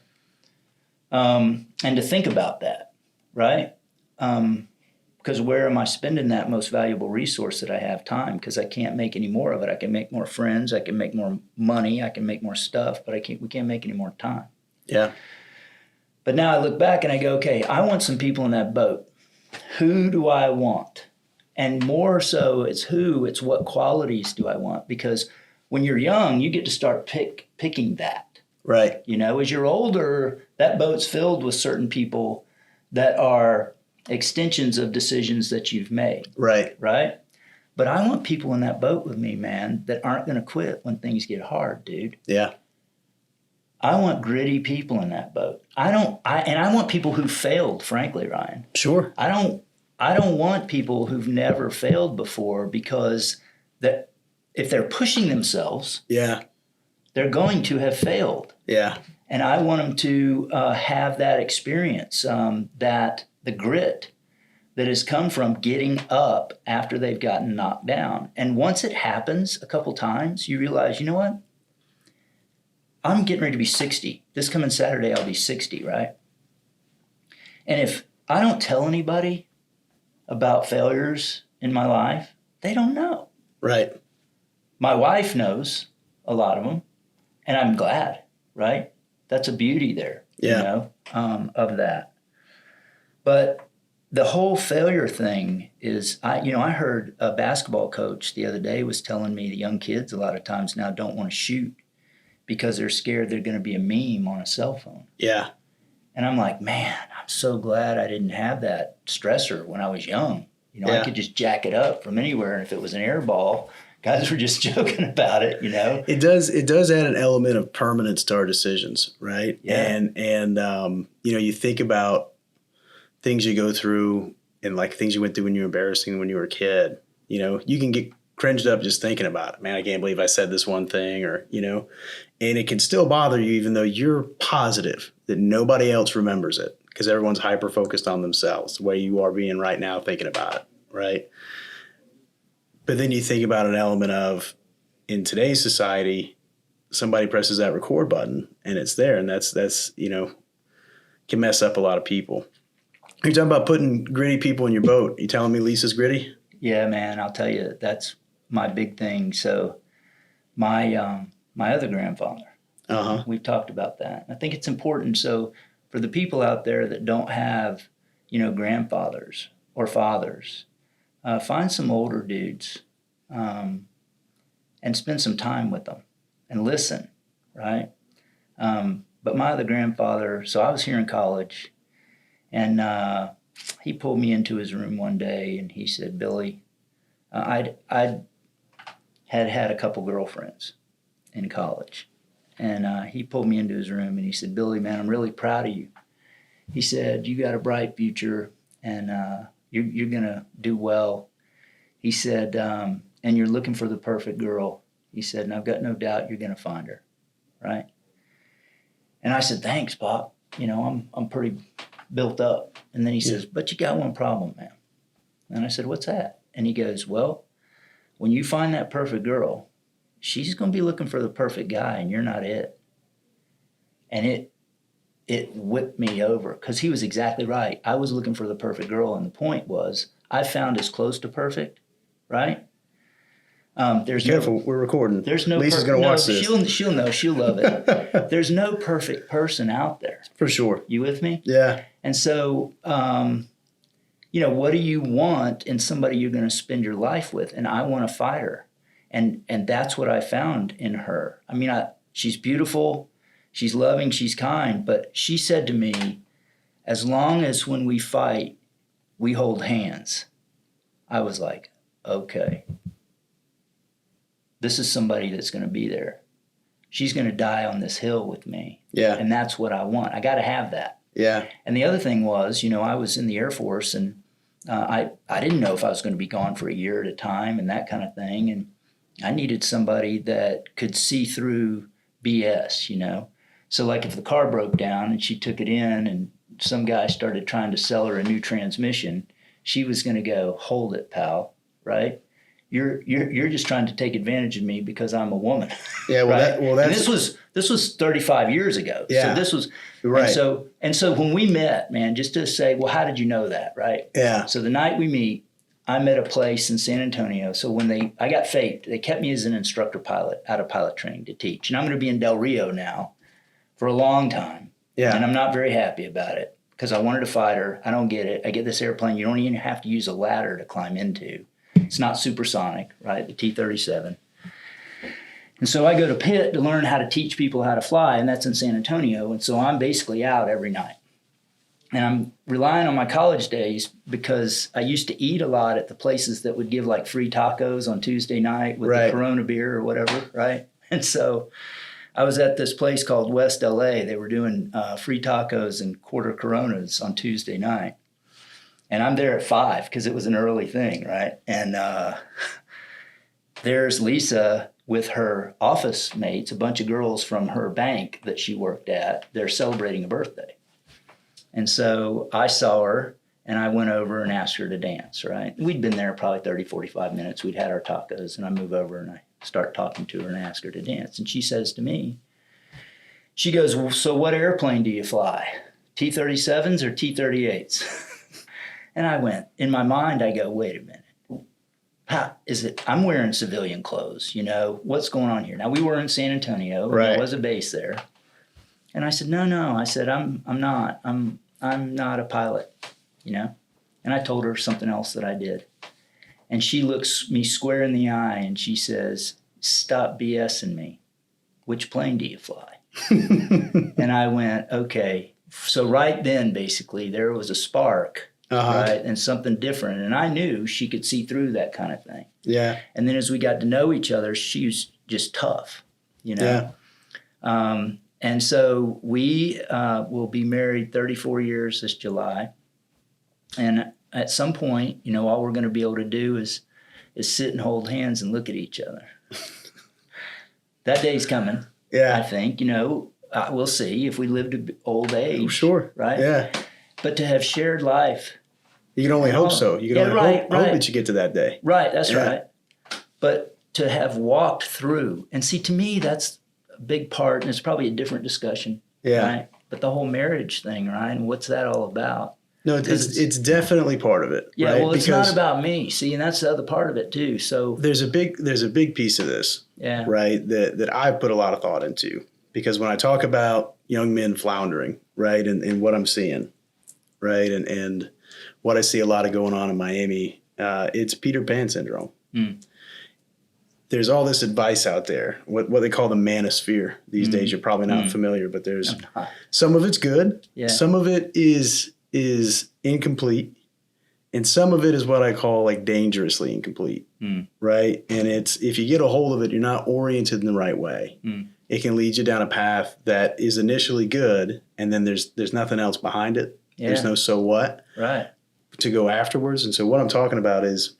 And to think about that, right? Because where am I spending that most valuable resource that I have? Time, because I can't make any more of it. I can make more friends, I can make more money, I can make more stuff, but we can't make any more time. Yeah. But now I look back and I go, okay, I want some people in that boat. Who do I want? And more so, it's what qualities do I want? Because when you're young, you get to start picking that. Right. As you're older, that boat's filled with certain people that are extensions of decisions that you've made. Right. Right? But I want people in that boat with me, man, that aren't going to quit when things get hard, dude. Yeah. I want gritty people in that boat. I want people who failed, frankly, Ryan. Sure. I don't want people who've never failed before, because that if they're pushing themselves, Yeah. they're going to have failed. Yeah. And I want them to have that experience, that the grit that has come from getting up after they've gotten knocked down. And once it happens a couple times, you realize, you know what? I'm getting ready to be 60. This coming Saturday, I'll be 60, right? And if I don't tell anybody about failures in my life, they don't know. Right. My wife knows a lot of them, and I'm glad, right? That's a beauty there, Yeah. of that. But the whole failure thing is, I heard a basketball coach the other day was telling me the young kids a lot of times now don't want to shoot because they're scared they're going to be a meme on a cell phone. Yeah. And I'm like, man, I'm so glad I didn't have that stressor when I was young. I could just jack it up from anywhere. And if it was an air ball, guys were just joking about it, It does add an element of permanence to our decisions, right? Yeah. And you think about things you go through and like things you went through when you were embarrassing when you were a kid. You can get cringed up just thinking about it. Man, I can't believe I said this one thing, or, and it can still bother you even though you're positive that nobody else remembers it because everyone's hyper-focused on themselves, the way you are being right now thinking about it, right? But then you think about an element of, in today's society, somebody presses that record button and it's there, and that's can mess up a lot of people. You're talking about putting gritty people in your boat. You telling me Lisa's gritty? Yeah, man, I'll tell you, that's my big thing. So my other grandfather, we've talked about that. I think it's important. So for the people out there that don't have, grandfathers or fathers, find some older dudes and spend some time with them and listen, right? But my other grandfather, so I was here in college, and he pulled me into his room one day and he said, Billy, I'd had a couple girlfriends in college. And he pulled me into his room and he said, Billy, man, I'm really proud of you. He said, you got a bright future, and you're going to do well. He said, and you're looking for the perfect girl. He said, and I've got no doubt you're going to find her, right? And I said, thanks, Pop. You know, I'm pretty built up. And then he says, but you got one problem, man. And I said, what's that? And he goes, well, when you find that perfect girl, she's going to be looking for the perfect guy, and you're not it. And it whipped me over, because he was exactly right. I was looking for the perfect girl, and the point was I found as close to perfect, right? There's Careful, we're recording. There's no. Lisa's going to watch this. She'll know. She'll love it. There's no perfect person out there. For sure. You with me? Yeah. And so, you know, what do you want in somebody you're going to spend your life with? And I want a fighter, and that's what I found in her. I mean, she's beautiful, she's loving, she's kind, but she said to me, as long as when we fight, we hold hands. I was like, okay. This is somebody that's going to be there. She's going to die on this hill with me. Yeah. And that's what I want. I got to have that. Yeah. And the other thing was, you know, I was in the Air Force, and I didn't know if I was going to be gone for a year at a time and that kind of thing. And I needed somebody that could see through BS, you know. So like if the car broke down and she took it in and some guy started trying to sell her a new transmission, she was going to go, hold it, pal, right? You're just trying to take advantage of me because I'm a woman. Yeah, well, right? And this was 35 years ago. Yeah. So this was right. And so when we met, man, just to say, well, how did you know that, right? Yeah. So the night we meet, I'm at a place in San Antonio. So when I got faked, they kept me as an instructor pilot out of pilot training to teach, and I'm going to be in Del Rio now for a long time. Yeah. And I'm not very happy about it because I wanted a fighter. I don't get it. I get this airplane you don't even have to use a ladder to climb into. It's not supersonic, right? The T-37. And so I go to Pitt to learn how to teach people how to fly, and that's in San Antonio. And so I'm basically out every night. And I'm relying on my college days because I used to eat a lot at the places that would give like free tacos on Tuesday night with right. the Corona beer or whatever, right? And so I was at this place called West LA. They were doing free tacos and quarter Coronas on Tuesday night. And I'm there at 5 because it was an early thing, right? And there's Lisa with her office mates, a bunch of girls from her bank that she worked at. They're celebrating a birthday. And so I saw her, and I went over and asked her to dance, right? We'd been there probably 30, 45 minutes. We'd had our tacos, and I move over, and I start talking to her and ask her to dance. And she says to me, she goes, well, so what airplane do you fly? T-37s or T-38s? And I went, in my mind, I go, wait a minute. How is it? I'm wearing civilian clothes, you know, what's going on here? Now we were in San Antonio, and right. there was a base there. And I said, no. I said, I'm not a pilot, you know? And I told her something else that I did. And she looks me square in the eye and she says, stop BSing me. Which plane do you fly? And I went, okay. So right then, basically, there was a spark. Right, and something different. And I knew she could see through that kind of thing. Yeah. And then as we got to know each other, she was just tough, you know. Yeah. And so we will be married 34 years this July. And at some point, you know, all we're going to be able to do is sit and hold hands and look at each other. That day's coming. Yeah. I think, you know, we'll see if we live to old age. Oh, sure. Right. Yeah. But to have shared life. You can only hope so. You can only hope that you get to that day. Right, that's right. But to have walked through, and see, to me, that's a big part, and it's probably a different discussion. Yeah. Right? But the whole marriage thing, right? And what's that all about? No, it's definitely part of it. Yeah, right? well, it's not about me. See, and that's the other part of it too. So there's a big piece of this, yeah, right? That I've put a lot of thought into, because when I talk about young men floundering, right, and what I'm seeing, right, and what I see a lot of going on in Miami, it's Peter Pan syndrome. Mm. There's all this advice out there, what they call the manosphere these days. You're probably not familiar, but there's some of it's good. Yeah. Some of it is incomplete. And some of it is what I call like dangerously incomplete, right? And it's, if you get a hold of it, you're not oriented in the right way. It can lead you down a path that is initially good, and then there's nothing else behind it. There's no so what. Right. To go afterwards. And so what I'm talking about is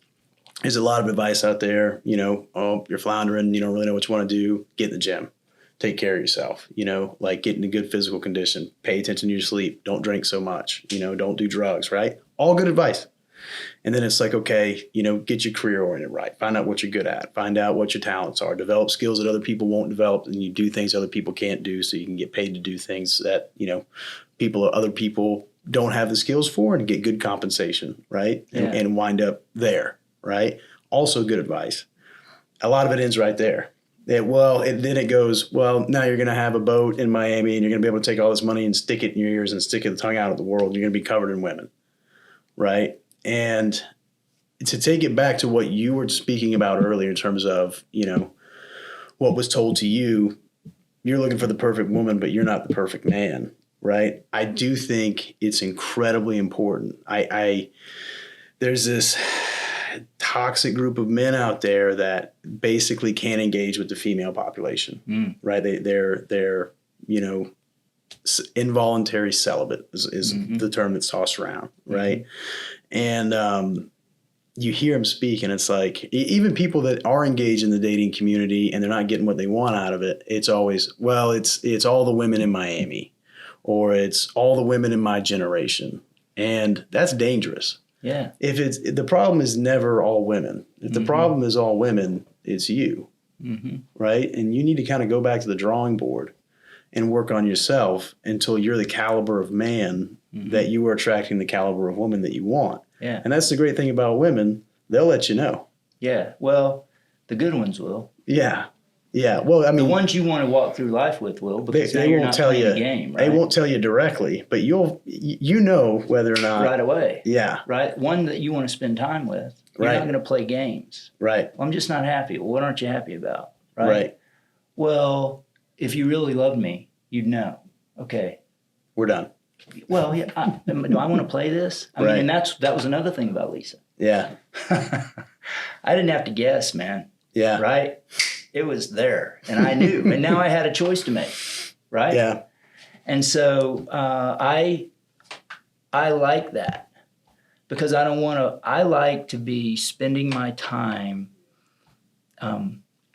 there's a lot of advice out there, oh, you're floundering, you don't really know what you want to do, get in the gym, take care of yourself, like get in a good physical condition, pay attention to your sleep, don't drink so much, don't do drugs, right? All good advice. And then it's like, okay, get your career oriented right, find out what you're good at, find out what your talents are, develop skills that other people won't develop, and you do things other people can't do so you can get paid to do things that, other people don't have the skills for, and get good compensation, right? And wind up there, right? Also good advice. A lot of it ends right there. Then it goes, well, now you're going to have a boat in Miami and you're going to be able to take all this money and stick it in your ears and stick the tongue out at the world. You're going to be covered in women, right? And to take it back to what you were speaking about earlier in terms of, what was told to you, you're looking for the perfect woman, but you're not the perfect man. Right. I do think it's incredibly important. There's this toxic group of men out there that basically can't engage with the female population. Right. They're involuntary celibate is the term that's tossed around. Right. And you hear them speak, and it's like, even people that are engaged in the dating community and they're not getting what they want out of it, it's always, well, it's all the women in Miami, or it's all the women in my generation. And that's dangerous. Yeah. If the problem is never all women. If the problem is all women, it's you. Right. And you need to kind of go back to the drawing board and work on yourself until you're the caliber of man that you are attracting the caliber of woman that you want. Yeah. And that's the great thing about women. They'll let you know. Yeah. Well, the good ones will. Yeah. Yeah, well, I mean, the ones you want to walk through life with will, because they won't tell you the game. Right? They won't tell you directly, but you know whether or not right away. Yeah, right. One that you want to spend time with. You're not going to play games. Right. Well, I'm just not happy. Well, what aren't you happy about? Right. Well, if you really loved me, you'd know. Okay, we're done. Well, yeah. Do I want to play this? I mean, and that was another thing about Lisa. Yeah. I didn't have to guess, man. Yeah. Right. It was there, and I knew, and now I had a choice to make, right? Yeah. And so I like that, because I don't want to. I like to be spending my time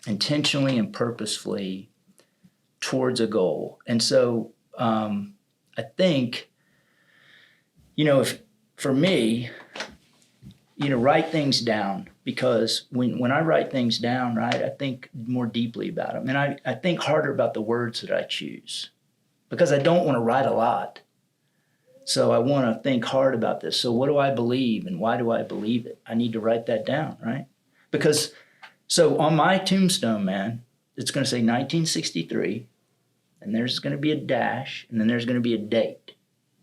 intentionally and purposefully towards a goal. And so I think, if for me, write things down. Because when I write things down, right, I think more deeply about them. And I think harder about the words that I choose, because I don't want to write a lot. So I want to think hard about this. So what do I believe, and why do I believe it? I need to write that down, right? Because, so on my tombstone, man, it's going to say 1963, and there's going to be a dash, and then there's going to be a date.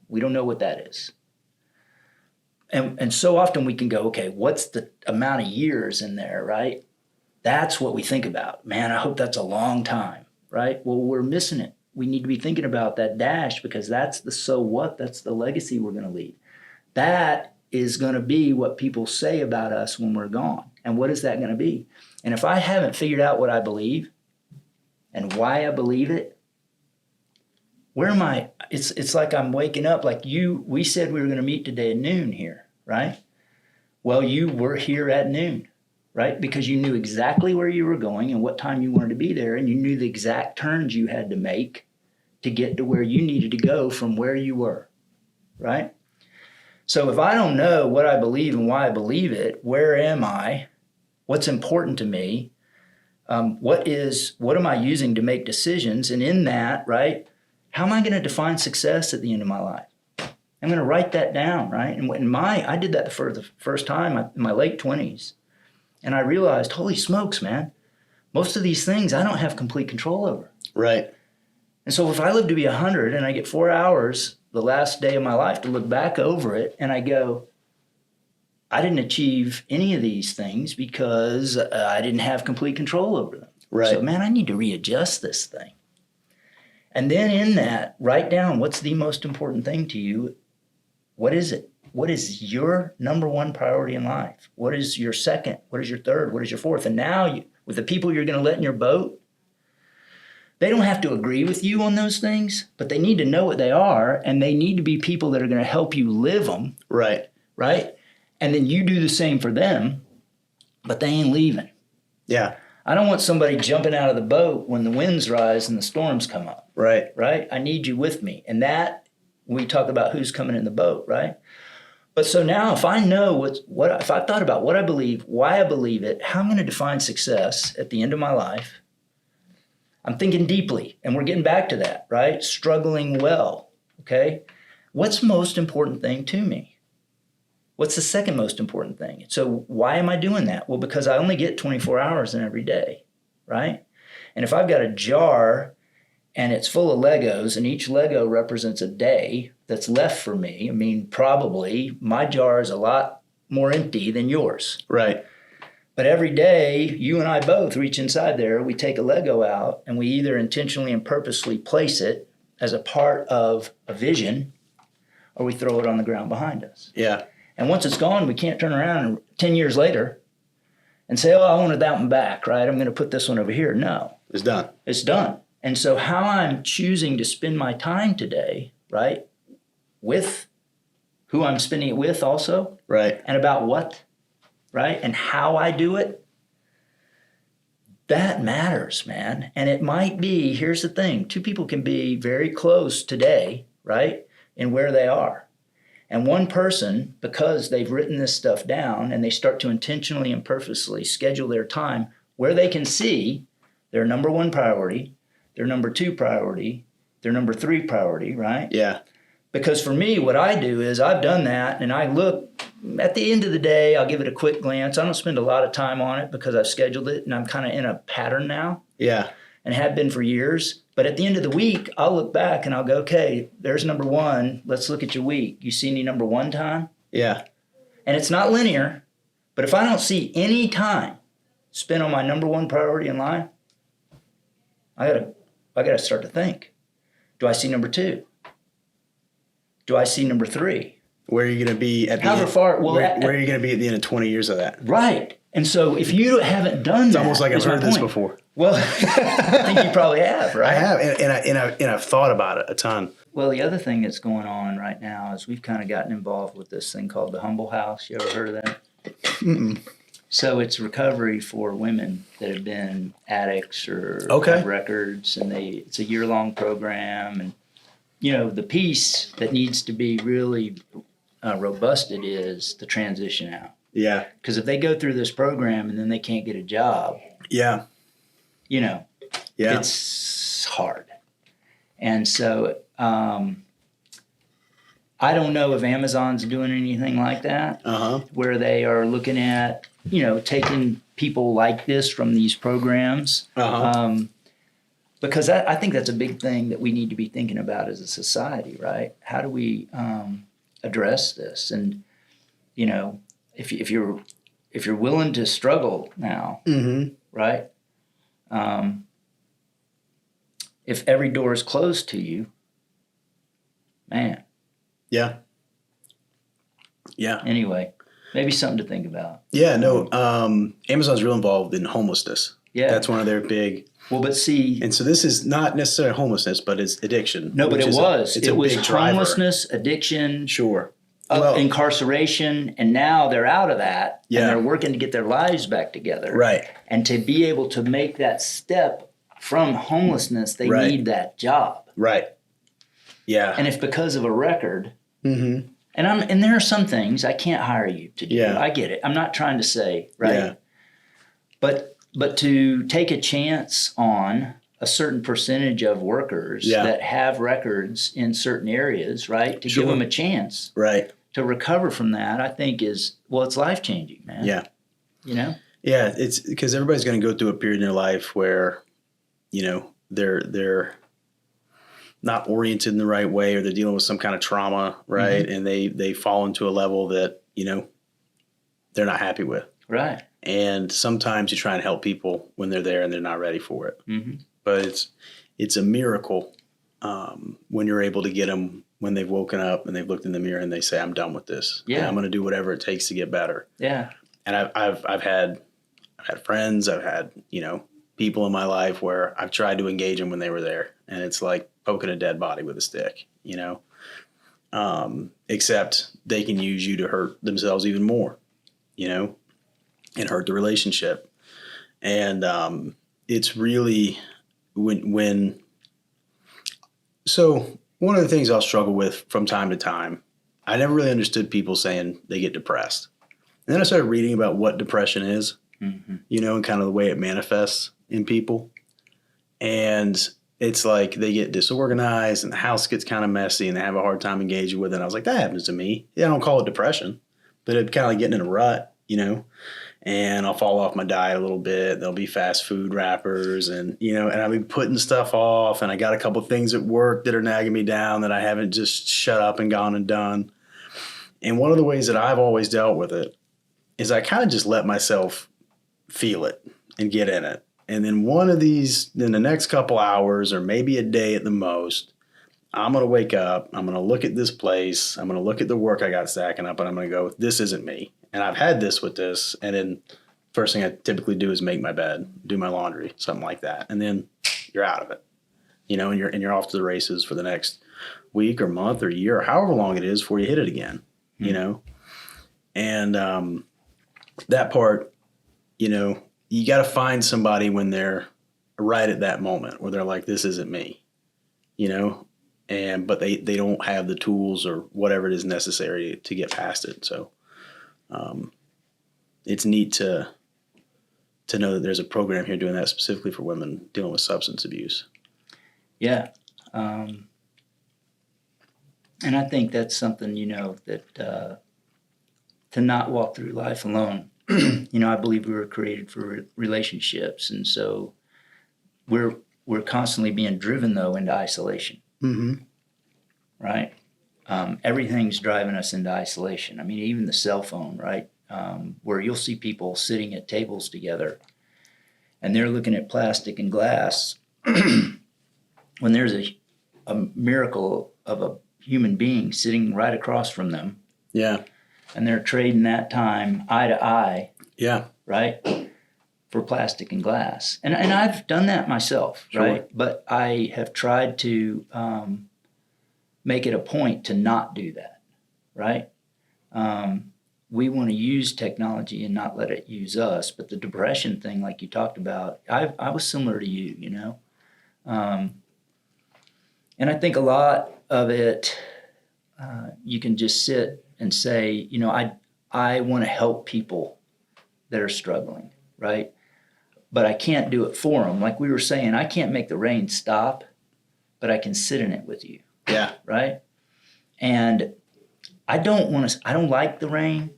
We don't know what that is. And so often we can go, okay, what's the amount of years in there, right? That's what we think about. Man, I hope that's a long time, right? Well, we're missing it. We need to be thinking about that dash, because that's the so what, that's the legacy we're going to leave. That is going to be what people say about us when we're gone. And what is that going to be? And if I haven't figured out what I believe and why I believe it, where am I? It's like I'm waking up, like we said we were going to meet today at noon here, right? Well, you were here at noon, right? Because you knew exactly where you were going and what time you wanted to be there, and you knew the exact turns you had to make to get to where you needed to go from where you were, right? So if I don't know what I believe and why I believe it, where am I? What's important to me? What am I using to make decisions? And in that, right, how am I going to define success at the end of my life? I'm going to write that down, right? And I did that for the first time in my late 20s. And I realized, holy smokes, man, most of these things I don't have complete control over. Right. And so if I live to be 100 and I get 4 hours the last day of my life to look back over it, and I go, I didn't achieve any of these things because I didn't have complete control over them. Right. So, man, I need to readjust this thing. And then in that, write down what's the most important thing to you. What is it? What is your number one priority in life? What is your second? What is your third? What is your fourth? And now with the people you're going to let in your boat, They don't have to agree with you on those things, but they need to know what they are, and they need to be people that are going to help you live them, Right. right? And then you do the same for them, but they ain't leaving. Yeah. I don't want somebody jumping out of the boat when the winds rise and the storms come up, Right. right? I need you with me. And that, we talk about who's coming in the boat, right? But so now if I know if I've thought about what I believe, why I believe it, how I'm going to define success at the end of my life, I'm thinking deeply, and we're getting back to that, right? Struggling well, okay? What's the most important thing to me? What's the second most important thing? So why am I doing that? Well, because I only get 24 hours in every day, right? And if I've got a jar and it's full of Legos and each Lego represents a day that's left for me, I mean, probably my jar is a lot more empty than yours. Right. But every day, you and I both reach inside there, we take a Lego out and we either intentionally and purposely place it as a part of a vision or we throw it on the ground behind us. Yeah. And once it's gone, we can't turn around 10 years later and say, oh, I wanted that one back, right? I'm going to put this one over here. No. It's done. It's done. And so how I'm choosing to spend my time today, right, with who I'm spending it with also, Right. and about what, right, and how I do it, that matters, man. And it might be, here's the thing, two people can be very close today, right, in where they are. And one person, because they've written this stuff down and they start to intentionally and purposely schedule their time where they can see their number one priority, their number two priority, their number three priority, right? Yeah. Because for me, what I do is I've done that and I look, at the end of the day, I'll give it a quick glance. I don't spend a lot of time on it because I've scheduled it and I'm kind of in a pattern now. Yeah. And have been for years. But at the end of the week, I'll look back and I'll go, okay, there's number one. Let's look at your week. You see any number one time? Yeah. And it's not linear, but if I don't see any time spent on my number one priority in life, I gotta start to think. Do I see number two? Do I see number three? Where are you going to be at the However end? far, well, where are you going to be at the end of 20 years of that? right. And so if you haven't done It's that, almost like I've is my heard this point. before. Well, I think you probably have, right? I have, and I've thought about it a ton. Well, the other thing that's going on right now is we've kind of gotten involved with this thing called the Humble House. You ever heard of that? Mm-mm. So it's recovery for women that have been addicts or Okay. have records, and it's a year-long program. And you know, the piece that needs to be really robusted is the transition out. Yeah. Because if they go through this program and then they can't get a job, Yeah. you know, Yeah. it's hard. And so I don't know if Amazon's doing anything like that, where they are looking at, you know, taking people like this from these programs. Because I think that's a big thing that we need to be thinking about as a society, right? How do we address this? And, you know, if you're willing to struggle now, right? If every door is closed to you, man. Yeah. Yeah. Anyway, maybe something to think about. Yeah. No. Amazon's real involved in homelessness. Yeah. That's one of their big. Well, but see. And so this is not necessarily homelessness, but it's addiction. No, but it was. It's it a was big driver. homelessness, addiction, Sure. incarceration, and now they're out of that, Yeah. and they're working to get their lives back together. Right. And to be able to make that step from homelessness, they Right. need that job. Right. Yeah. And if because of a record, Mm-hmm. and there are some things I can't hire you to do. Yeah. I get it. I'm not trying to say, right? Yeah. But to take a chance on a certain percentage of workers Yeah. that have records in certain areas, right? To Sure. give them a chance Right. to recover from that, I think it's life-changing, man. Yeah. You know? Yeah. It's because everybody's going to go through a period in their life where, you know, they're not oriented in the right way, or they're dealing with some kind of trauma, right? Mm-hmm. And they fall into a level that, you know, they're not happy with. Right. And sometimes you try and help people when they're there and they're not ready for it. Mm-hmm. But it's a miracle when you're able to get them when they've woken up and they've looked in the mirror and they say, "I'm done with this. Yeah. And I'm going to do whatever it takes to get better." Yeah. And I've had friends, I've had, you know, people in my life where I've tried to engage them when they were there, and it's like poking a dead body with a stick, you know. Except they can use you to hurt themselves even more, you know, and hurt the relationship. And it's really so one of the things I'll struggle with from time to time, I never really understood people saying they get depressed. And then I started reading about what depression is, you know, and kind of the way it manifests in people. And it's like they get disorganized and the house gets kind of messy and they have a hard time engaging with it. And I was like, that happens to me. Yeah, I don't call it depression, but it's kind of like getting in a rut, you know, and I'll fall off my diet a little bit. There'll be fast food wrappers and, you know, and I'll be putting stuff off, and I got a couple of things at work that are nagging me down that I haven't just shut up and gone and done. And one of the ways that I've always dealt with it is I kind of just let myself feel it and get in it. And then one of these, in the next couple hours or maybe a day at the most, I'm going to wake up, I'm going to look at this place, I'm going to look at the work I got stacking up, and I'm going to go, this isn't me. And I've had this with this. And then first thing I typically do is make my bed, do my laundry, something like that. And then you're out of it, you know, and you're off to the races for the next week or month or year or however long it is before you hit it again, you know. And that part, you know, you got to find somebody when they're right at that moment where they're like, this isn't me, you know, but they don't have the tools or whatever it is necessary to get past it. So it's neat to know that there's a program here doing that specifically for women dealing with substance abuse. Yeah. And I think that's something, you know, that to not walk through life alone. You know, I believe we were created for relationships, and so we're constantly being driven though into isolation, right? Everything's driving us into isolation. I mean, even the cell phone, right? Where you'll see people sitting at tables together, and they're looking at plastic and glass, when there's a miracle of a human being sitting right across from them. Yeah. And they're trading that time eye to eye. Yeah. Right? For plastic and glass. And I've done that myself, Sure. Right? But I have tried to make it a point to not do that, right? We want to use technology and not let it use us. But the depression thing, like you talked about, I was similar to you, you know? And I think a lot of it, you can just sit and say, you know, I want to help people that are struggling, right? But I can't do it for them. Like we were saying, I can't make the rain stop, but I can sit in it with you. Yeah. Right? And I don't like the rain.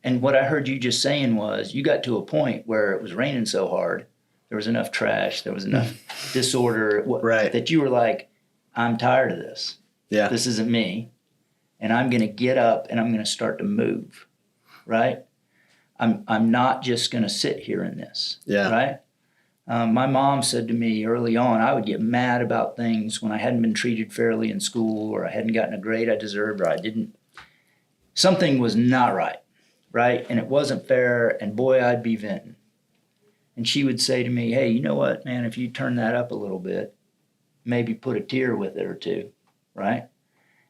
And what I heard you just saying was you got to a point where it was raining so hard, there was enough trash, there was enough disorder, right, that you were like, I'm tired of this. Yeah. This isn't me. And I'm going to get up and I'm going to start to move, right? I'm not just going to sit here in this, Yeah. right? My mom said to me early on, I would get mad about things when I hadn't been treated fairly in school, or I hadn't gotten a grade I deserved, or I didn't. Something was not right, right? And it wasn't fair, and boy, I'd be venting. And she would say to me, hey, you know what, man, if you turn that up a little bit, maybe put a tear with it or two, right?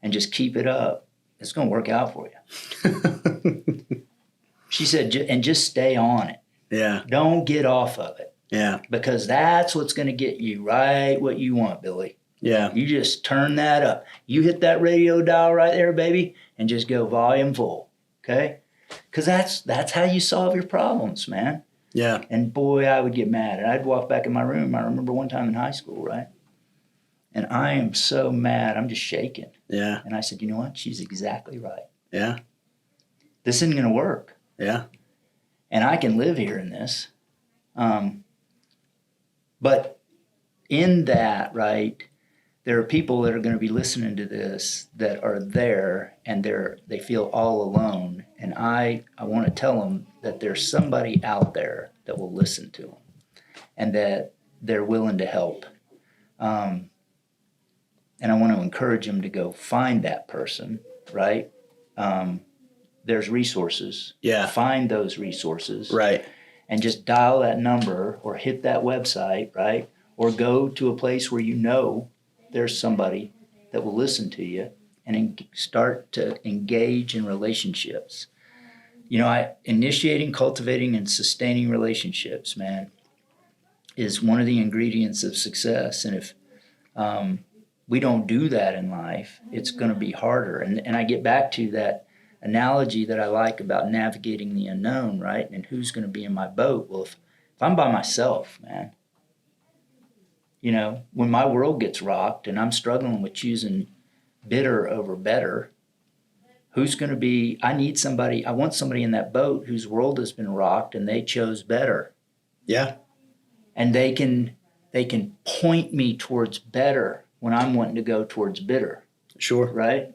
And just keep it up, it's going to work out for you. She said, and just stay on it. Yeah. Don't get off of it. Yeah. Because that's what's going to get you right what you want, Billy. Yeah. You just turn that up. You hit that radio dial right there, baby, and just go volume full, okay? Because that's how you solve your problems, man. Yeah. And boy, I would get mad. And I'd walk back in my room. I remember one time in high school, right? And I am so mad. I'm just shaking. Yeah. And I said, you know what? She's exactly right. Yeah. This isn't going to work. Yeah. And I can live here in this. But in that, right, there are people that are going to be listening to this that are there and they feel all alone. And I want to tell them that there's somebody out there that will listen to them and that they're willing to help. And I want to encourage them to go find that person, right? There's resources. Yeah. Find those resources. Right. and just dial that number or hit that website, right? Or go to a place where you know there's somebody that will listen to you and start to engage in relationships. You know, initiating, cultivating, and sustaining relationships, man, is one of the ingredients of success. And if we don't do that in life, it's going to be harder. And I get back to that analogy that I like about navigating the unknown, right? And who's going to be in my boat? Well, if I'm by myself, man, you know, when my world gets rocked and I'm struggling with choosing bitter over better, who's going to be, I want somebody in that boat whose world has been rocked and they chose better. Yeah. And they can point me towards better when I'm wanting to go towards bitter. Sure. Right?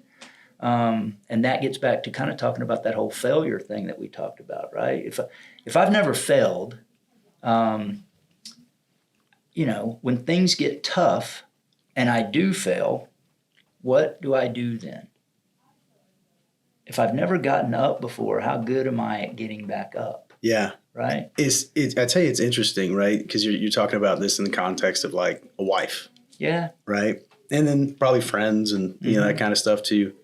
And that gets back to kind of talking about that whole failure thing that we talked about, right? If I've never failed, you know, when things get tough and I do fail, what do I do then? If I've never gotten up before, how good am I at getting back up? Yeah. Right? I tell you, it's interesting, right? Because you're talking about this in the context of like a wife. Yeah. Right. And then probably friends and, you know, that kind of stuff too.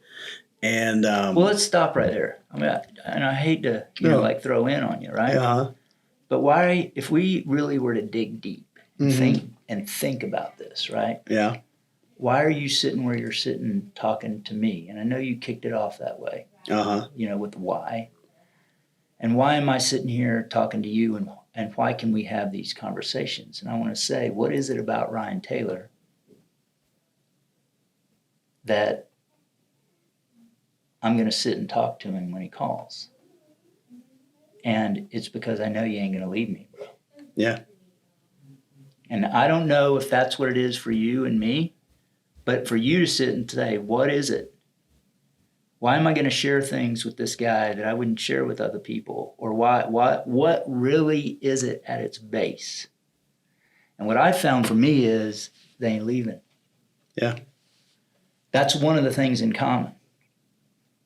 And, well, let's stop right there. I mean, I hate to, you know, like throw in on you, right? Uh-huh. But why, if we really were to dig deep and think about this, right? Yeah. Why are you sitting where you're sitting talking to me? And I know you kicked it off that way, you know, with why. And why am I sitting here talking to you, and why can we have these conversations? And I want to say, what is it about Ryan Taylor that I'm going to sit and talk to him when he calls? And it's because I know you ain't going to leave me, bro. Yeah. And I don't know if that's what it is for you and me, but for you to sit and say, what is it? Why am I going to share things with this guy that I wouldn't share with other people? Or what really is it at its base? And what I found for me is they ain't leaving. Yeah. That's one of the things in common.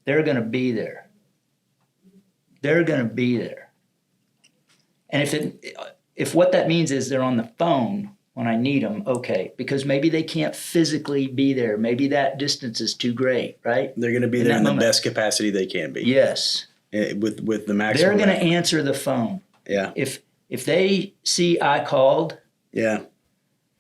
They're going to be there. They're going to be there. And if what that means is they're on the phone when I need them, okay, because maybe they can't physically be there. Maybe that distance is too great, right? They're going to be there in the best capacity they can be. Yes. With the maximum. They're going to answer the phone. Yeah. If they see I called, yeah,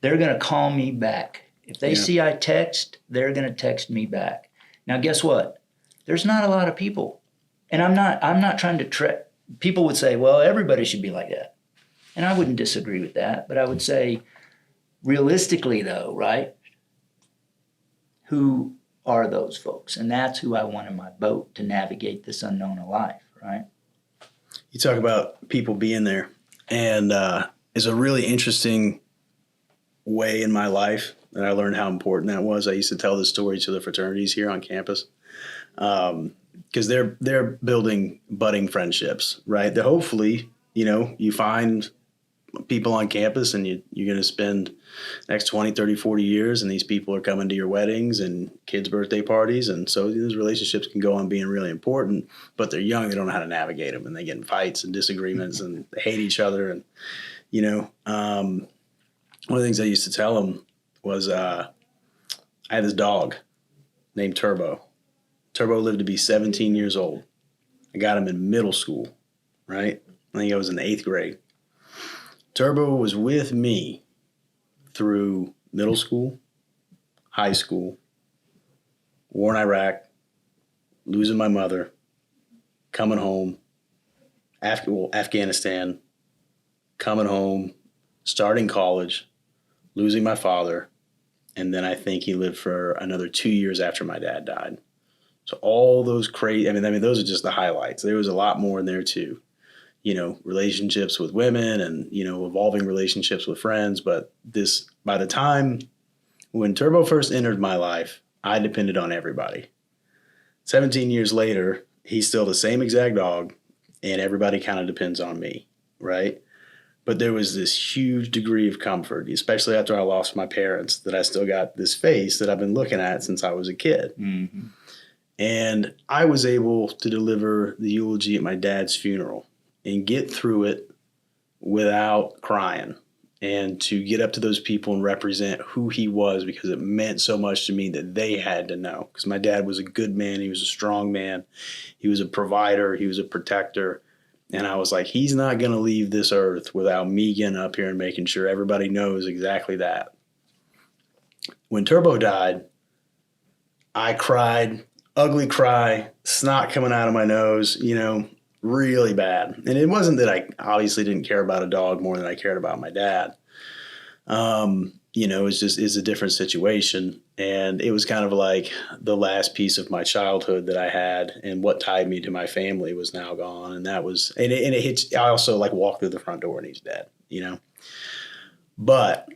they're going to call me back. If they see I text, they're going to text me back. Now, guess what? There's not a lot of people. And I'm not trying to people would say, well, everybody should be like that. And I wouldn't disagree with that, but I would say, realistically, though, right? Who are those folks? And that's who I want in my boat to navigate this unknown of life, right? You talk about people being there, and it's a really interesting way in my life that I learned how important that was. I used to tell this story to the fraternities here on campus because they're building budding friendships, right? That hopefully, you know, you find people on campus and you're going to spend the next 20, 30, 40 years, and these people are coming to your weddings and kids' birthday parties. And so those relationships can go on being really important, but they're young. They don't know how to navigate them, and they get in fights and disagreements and they hate each other. And, you know, one of the things I used to tell them was I had this dog named Turbo. Turbo lived to be 17 years old. I got him in middle school, right? I think I was in the 8th grade. Turbo was with me through middle school, high school, war in Iraq, losing my mother, coming home, Afghanistan, coming home, starting college, losing my father, and then I think he lived for another 2 years after my dad died. So all those crazy, I mean, those are just the highlights. There was a lot more in there too. You know, relationships with women and, you know, evolving relationships with friends. But by the time when Turbo first entered my life, I depended on everybody. 17 years later, he's still the same exact dog, and everybody kind of depends on me, right? But there was this huge degree of comfort, especially after I lost my parents, that I still got this face that I've been looking at since I was a kid. Mm-hmm. And I was able to deliver the eulogy at my dad's funeral and get through it without crying, and to get up to those people and represent who he was, because it meant so much to me that they had to know. Because my dad was a good man. He was a strong man. He was a provider. He was a protector. And I was like, he's not going to leave this earth without me getting up here and making sure everybody knows exactly that. When Turbo died, I cried, ugly cry, snot coming out of my nose, really bad. And it wasn't that I obviously didn't care about a dog more than I cared about my dad. It's a different situation. And it was kind of like the last piece of my childhood that I had, and what tied me to my family was now gone. And that was, and it hits, I also like walked through the front door and he's dead, but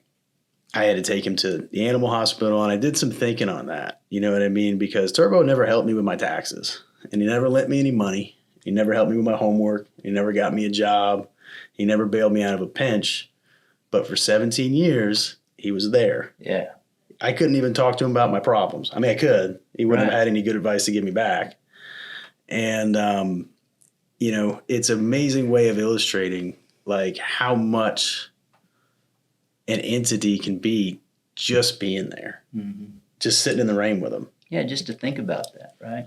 I had to take him to the animal hospital, and I did some thinking on that. You know what I mean? Because Turbo never helped me with my taxes, and he never lent me any money. He never helped me with my homework. He never got me a job. He never bailed me out of a pinch. But for 17 years, he was there. Yeah. I couldn't even talk to him about my problems. I mean, I could. He wouldn't have had any good advice to give me back. And, it's an amazing way of illustrating like how much an entity can be just being there, just sitting in the rain with them. Yeah, just to think about that, right?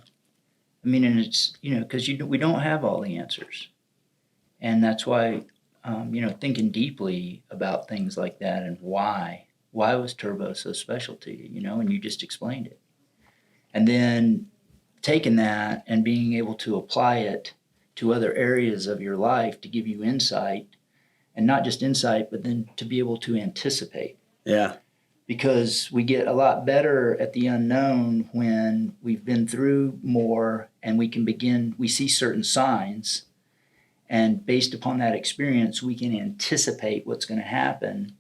I mean, and it's, because we don't have all the answers. And that's why, thinking deeply about things like that, and why was Turbo so special to you, and you just explained it. And then taking that and being able to apply it to other areas of your life to give you insight, and not just insight, but then to be able to anticipate. Yeah. Because we get a lot better at the unknown when we've been through more, and we see certain signs, and based upon that experience, we can anticipate what's going to happen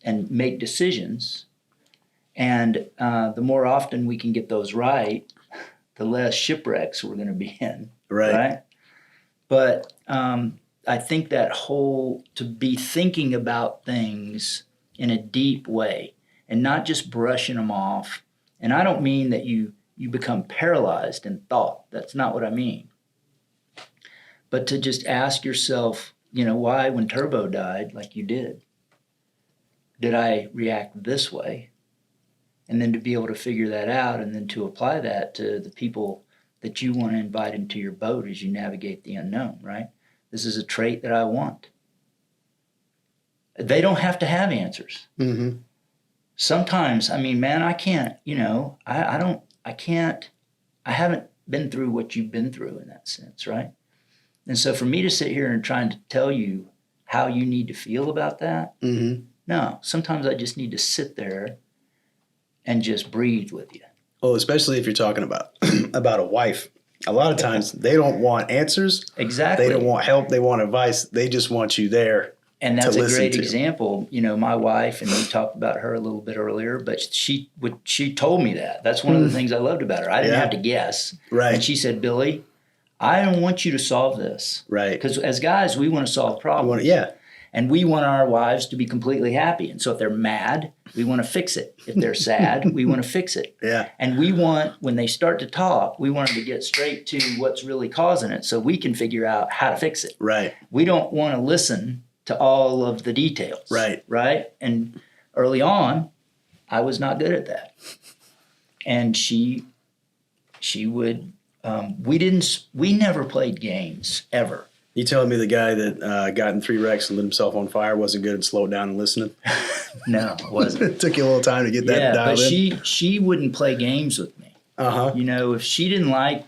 and make decisions. And the more often we can get those right, the less shipwrecks we're going to be in. Right? But I think that to be thinking about things in a deep way and not just brushing them off. And I don't mean that you become paralyzed in thought. That's not what I mean. But to just ask yourself, why when Turbo died, like you did I react this way? And then to be able to figure that out, and then to apply that to the people that you want to invite into your boat as you navigate the unknown, right? This is a trait that I want. They don't have to have answers. Mm-hmm. Sometimes, I can't, I haven't been through what you've been through in that sense, right? And so for me to sit here and trying to tell you how you need to feel about that, no, sometimes I just need to sit there and just breathe with you. Well, especially if you're talking about a wife. A lot of times they don't want answers. Exactly. They don't want help. They want advice. They just want you there. And that's a great example. My wife, and we talked about her a little bit earlier, but she told me that. That's one of the things I loved about her. I didn't have to guess. Right. And she said, Billy, I don't want you to solve this. Right. Because as guys, we want to solve problems. And we want our wives to be completely happy. And so if they're mad, we want to fix it. If they're sad, we want to fix it. Yeah. And we want, when they start to talk, we want them to get straight to what's really causing it so we can figure out how to fix it. Right. We don't want to listen to all of the details. Right. Right? And early on, I was not good at that. And she would, we never played games, ever. You telling me the guy that got in 3 wrecks and lit himself on fire wasn't good at slowing down and listening? No, it wasn't. It took you a little time to get that dialed in. But she wouldn't play games with me. Uh-huh. If she didn't like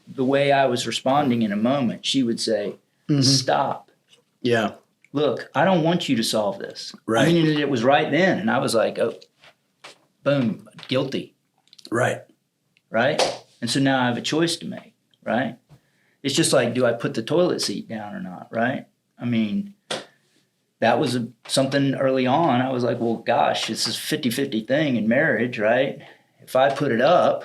the way I was responding in a moment, she would say, stop. Yeah. Look, I don't want you to solve this. Right. It was right then. And I was like, oh, boom, guilty. Right. Right? And so now I have a choice to make, right? It's just like, do I put the toilet seat down or not, right? That was something early on. I was like, well, gosh, it's this 50-50 thing in marriage, right? If I put it up,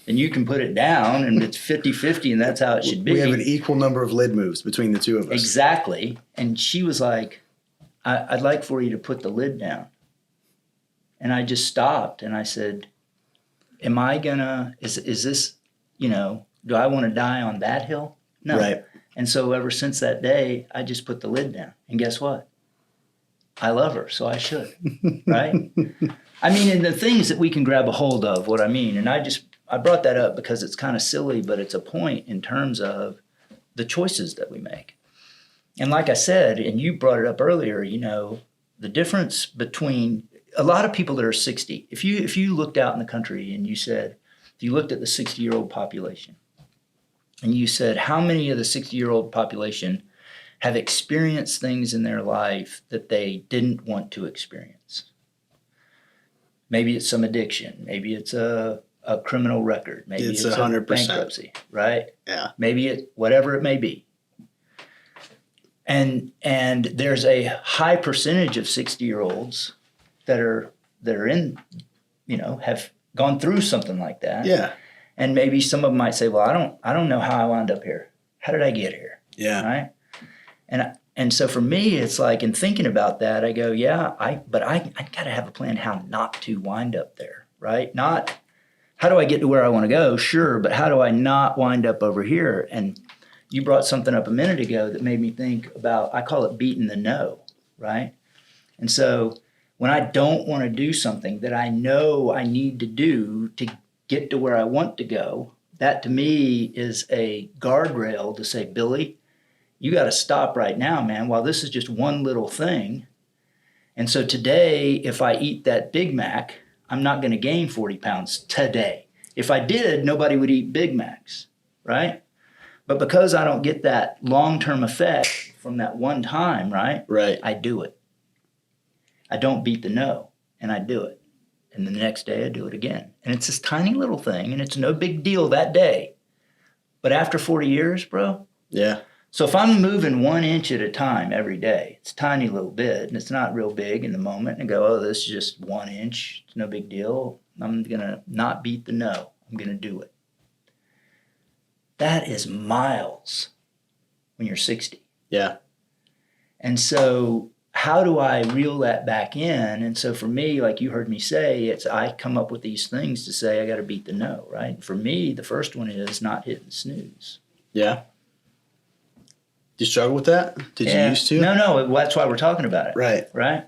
then you can put it down, and it's 50-50, and that's how it should be. We have an equal number of lid moves between the two of us. Exactly. And she was like, I'd like for you to put the lid down. And I just stopped, and I said, am I gonna, is this, do I want to die on that hill? No. Right. And so ever since that day, I just put the lid down. And guess what? I love her, so I should, right? I mean, and the things that we can grab a hold of, what I mean. And I brought that up because it's kind of silly, but it's a point in terms of the choices that we make. And like I said, and you brought it up earlier, you know, the difference between a lot of people that are 60, if you looked out in the country and you said, if you looked at the 60-year-old population and you said, how many of the 60-year-old population have experienced things in their life that they didn't want to experience? Maybe it's some addiction. Maybe it's a criminal record. Maybe it's 100%. a bankruptcy, right? Yeah. Maybe whatever it may be. And there's a high percentage of 60-year-olds that are in, you know, have gone through something like that. Yeah. And maybe some of them might say, well, I don't know how I wound up here. How did I get here? Yeah. Right. And so for me, it's like, in thinking about that, I go, yeah, but I got to have a plan how not to wind up there, right? Not how do I get to where I want to go? Sure. But how do I not wind up over here? And you brought something up a minute ago that made me think about, I call it beating the no, right? And so when I don't want to do something that I know I need to do to get to where I want to go, that to me is a guardrail to say, Billy, you got to stop right now, man, while this is just one little thing. And so today, if I eat that Big Mac, I'm not going to gain 40 pounds today. If I did, nobody would eat Big Macs, right? But because I don't get that long-term effect from that one time, right? Right. I do it. I don't beat the no, and I do it. And the next day I do it again. And it's this tiny little thing, and it's no big deal that day. But after 40 years, bro. Yeah. So if I'm moving 1 inch at a time every day, it's a tiny little bit, and it's not real big in the moment, and go, oh, this is just 1 inch. It's no big deal. I'm going to not beat the no. I'm going to do it. That is miles when you're 60. Yeah. And so how do I reel that back in? And so for me, like you heard me say, I come up with these things to say I got to beat the no, right? For me, the first one is not hitting snooze. Yeah. Do you struggle with that? Did you used to? No, that's why we're talking about it. Right. Right?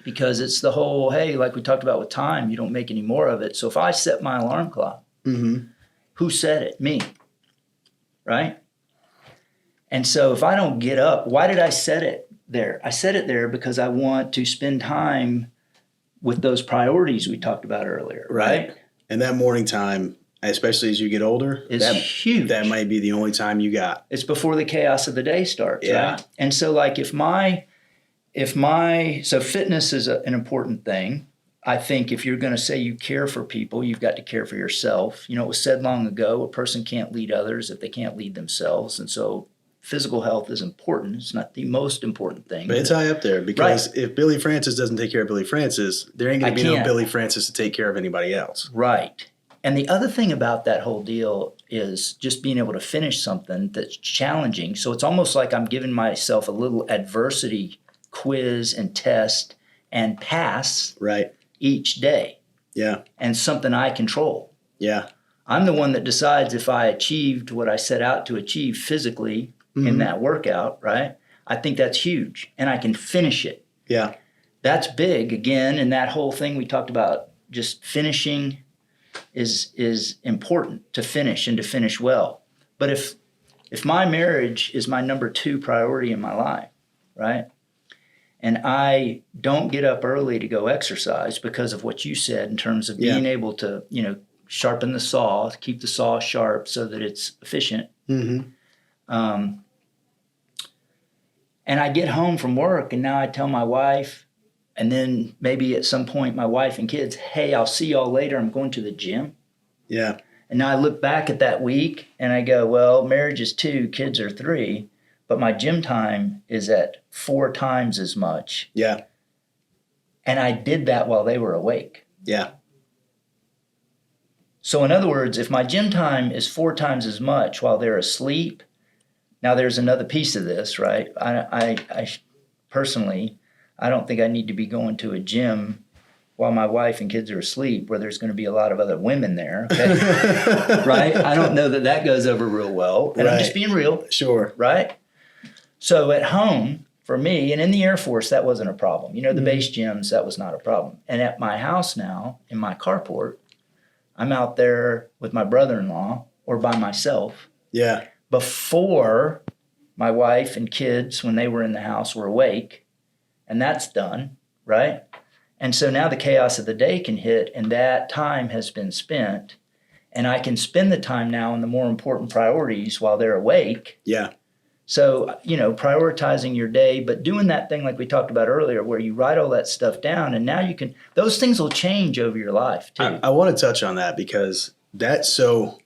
Because it's the whole, hey, like we talked about with time, you don't make any more of it. So if I set my alarm clock, who set it? Me. Right? And so if I don't get up, why did I set it there? I set it there because I want to spend time with those priorities we talked about earlier. Right? And that morning time, especially as you get older, it's huge. That might be the only time you got. It's before the chaos of the day starts. Yeah. Right? And so like so fitness is an important thing. I think if you're going to say you care for people, you've got to care for yourself. You know, it was said long ago, a person can't lead others if they can't lead themselves. And so physical health is important. It's not the most important thing. But it's high up there because if Billy Francis doesn't take care of Billy Francis, there ain't going to be no Billy Francis to take care of anybody else. Right. And the other thing about that whole deal is just being able to finish something that's challenging. So it's almost like I'm giving myself a little adversity quiz and test and pass each day. Yeah. And something I control. Yeah. I'm the one that decides if I achieved what I set out to achieve physically in that workout, right? I think that's huge. And I can finish it. Yeah. That's big again. And that whole thing we talked about, just finishing is important, to finish and to finish well. But if my marriage is my number 2 priority in my life, right? And I don't get up early to go exercise because of what you said in terms of being able to, you know, sharpen the saw, keep the saw sharp so that it's efficient. And I get home from work and now I tell my wife, and then maybe at some point my wife and kids, hey, I'll see y'all later. I'm going to the gym. Yeah. And now I look back at that week and I go, well, marriage is 2, kids are 3, but my gym time is at 4 times as much. Yeah. And I did that while they were awake. Yeah. So in other words, if my gym time is 4 times as much while they're asleep, now there's another piece of this, right? I personally, I don't think I need to be going to a gym while my wife and kids are asleep, where there's going to be a lot of other women there. Okay? Right? I don't know that goes over real well. And I'm just being real. Sure. Right? So at home, for me, and in the Air Force, that wasn't a problem. The base gyms, that was not a problem. And at my house now, in my carport, I'm out there with my brother-in-law or by myself. Yeah. Before my wife and kids, when they were in the house, were awake. And that's done, right? And so now the chaos of the day can hit, and that time has been spent. And I can spend the time now on the more important priorities while they're awake. Yeah. So, prioritizing your day, but doing that thing like we talked about earlier, where you write all that stuff down, and now you can, those things will change over your life too. I want to touch on that because that's so,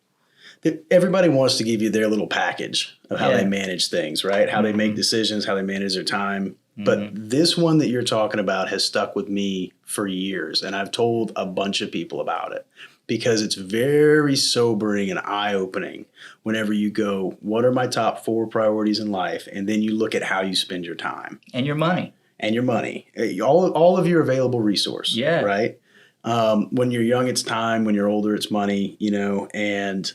everybody wants to give you their little package of how they manage things, right? How they make decisions, how they manage their time. But this one that you're talking about has stuck with me for years, and I've told a bunch of people about it because it's very sobering and eye-opening whenever you go, what are my top 4 priorities in life? And then you look at how you spend your time. And your money. And your money. All of your available resource. Yeah. Right? When you're young, it's time. When you're older, it's money, and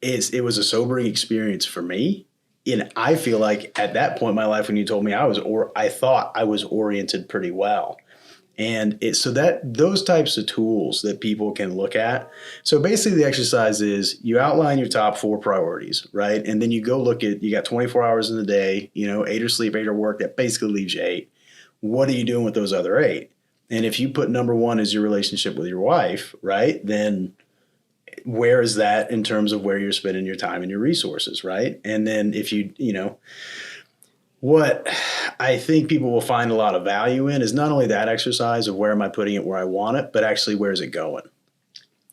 it was a sobering experience for me. And I feel like at that point in my life when you told me I thought I was oriented pretty well. And those types of tools that people can look at. So basically the exercise is you outline your top 4 priorities, right? And then you go look at, you got 24 hours in the day, 8 are sleep, 8 are work. That basically leaves you 8. What are you doing with those other 8? And if you put number 1 as your relationship with your wife, right? Then where is that in terms of where you're spending your time and your resources, right? And then if what I think people will find a lot of value in is not only that exercise of where am I putting it where I want it, but actually where is it going,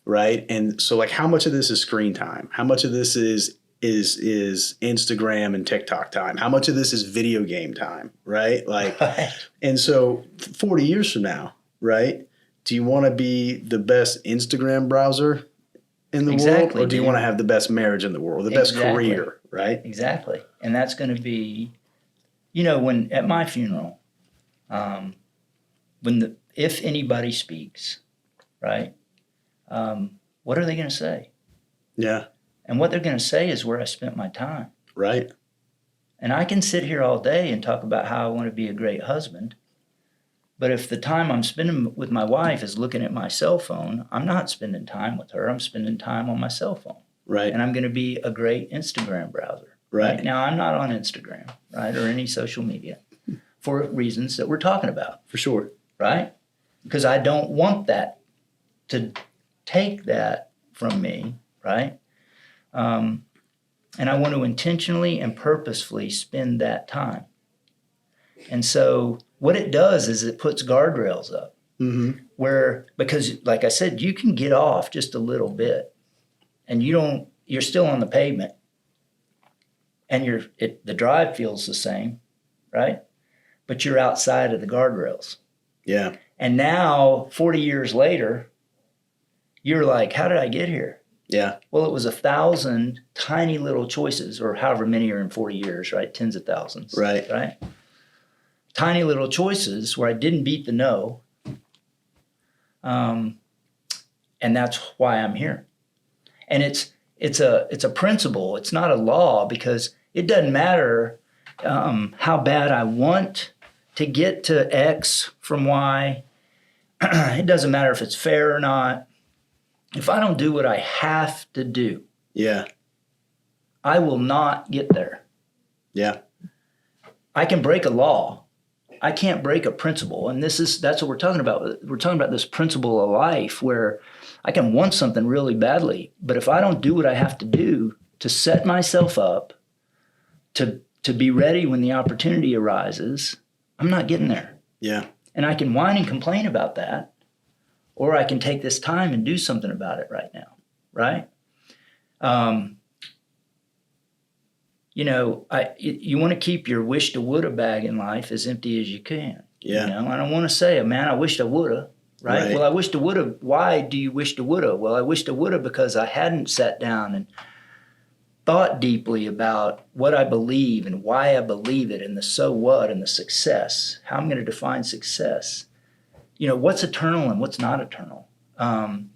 right? And so like how much of this is screen time? How much of this is Instagram and TikTok time? How much of this is video game time, right? Like, and so 40 years from now, right? Do you want to be the best Instagram browser in the world, or do you want to have the best marriage in the world, the best career, right? Exactly. And that's going to be, when at my funeral, if anybody speaks, right, what are they going to say? Yeah. And what they're going to say is where I spent my time. Right. And I can sit here all day and talk about how I want to be a great husband. But if the time I'm spending with my wife is looking at my cell phone, I'm not spending time with her. I'm spending time on my cell phone. Right. And I'm going to be a great Instagram browser. Right. Now, I'm not on Instagram, right, or any social media for reasons that we're talking about. For sure. Right? Because I don't want that to take that from me, right? And I want to intentionally and purposefully spend that time. And so what it does is it puts guardrails up because like I said, you can get off just a little bit and you're still on the pavement and the drive feels the same, right? But you're outside of the guardrails. Yeah. And now 40 years later, you're like, how did I get here? Yeah. Well, it was 1,000 tiny little choices, or however many are in 40 years, right? Tens of thousands. Right. Right. Tiny little choices where I didn't beat the no. And that's why I'm here. And it's a principle. It's not a law, because it doesn't matter how bad I want to get to X from Y. It doesn't matter if it's fair or not. If I don't do what I have to do, I will not get there. Yeah. I can break a law. I can't break a principle. And that's what we're talking about. We're talking about this principle of life where I can want something really badly, but if I don't do what I have to do to set myself up to be ready when the opportunity arises, I'm not getting there. Yeah. And I can whine and complain about that, or I can take this time and do something about it right now, right? You want to keep your wish to woulda bag in life as empty as you can. Yeah. I don't want to say, man, I wished I woulda, right? Well, I wished I woulda. Why do you wish to woulda? Well, I wished I woulda because I hadn't sat down and thought deeply about what I believe and why I believe it and the so what and the success, how I'm going to define success. what's eternal and what's not eternal. And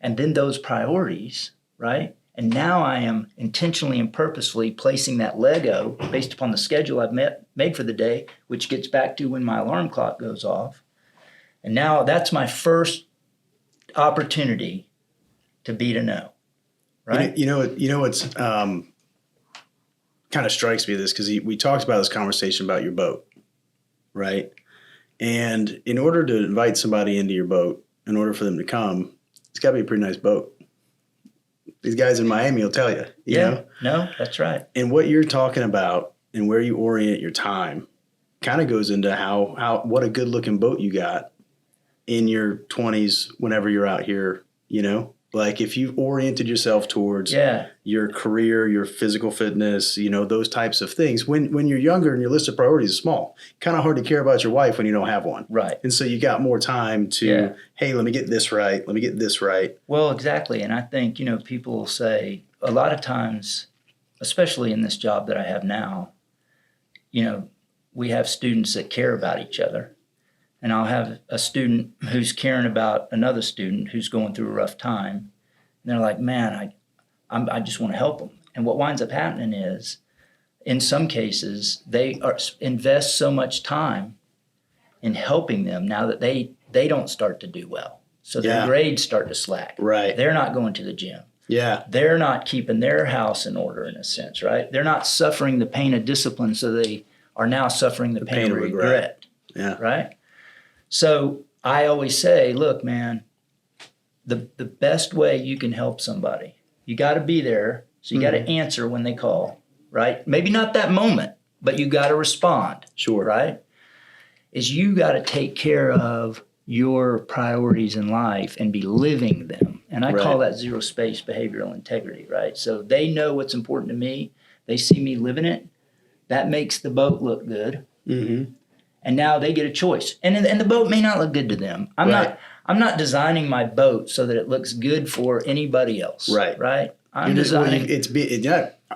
then those priorities, right? And now I am intentionally and purposefully placing that Lego based upon the schedule I've made for the day, which gets back to when my alarm clock goes off. And now that's my first opportunity to beat a no, right? You know what's kind of strikes me this, because we talked about this conversation about your boat, right? And in order to invite somebody into your boat, in order for them to come, it's got to be a pretty nice boat. These guys in Miami will tell you. You know? No, that's right. And what you're talking about and where you orient your time kind of goes into what a good looking boat you got in your 20s whenever you're out here, like if you've oriented yourself towards your career, your physical fitness, those types of things. When you're younger and your list of priorities is small, kind of hard to care about your wife when you don't have one. Right. And so you got more time to, hey, let me get this right. Let me get this right. Well, exactly. And I think, people will say a lot of times, especially in this job that I have now, we have students that care about each other. And I'll have a student who's caring about another student who's going through a rough time. And they're like, man, I just want to help them. And what winds up happening is, in some cases, they invest so much time in helping them now that they don't start to do well. So their grades start to slack. Right. They're not going to the gym. Yeah. They're not keeping their house in order, in a sense, right? They're not suffering the pain of discipline, so they are now suffering the pain of regret. Yeah. Right? So I always say, look, man, the best way you can help somebody, you got to be there. So you got to answer when they call, right? Maybe not that moment, but you got to respond. Sure. Right? Is you got to take care of your priorities in life and be living them. And I call that zero space behavioral integrity, right? So they know what's important to me. They see me living it. That makes the boat look good. Mm-hmm. And now they get a choice. And the boat may not look good to them. I'm not designing my boat so that it looks good for anybody else. Right. Right? I'm designing.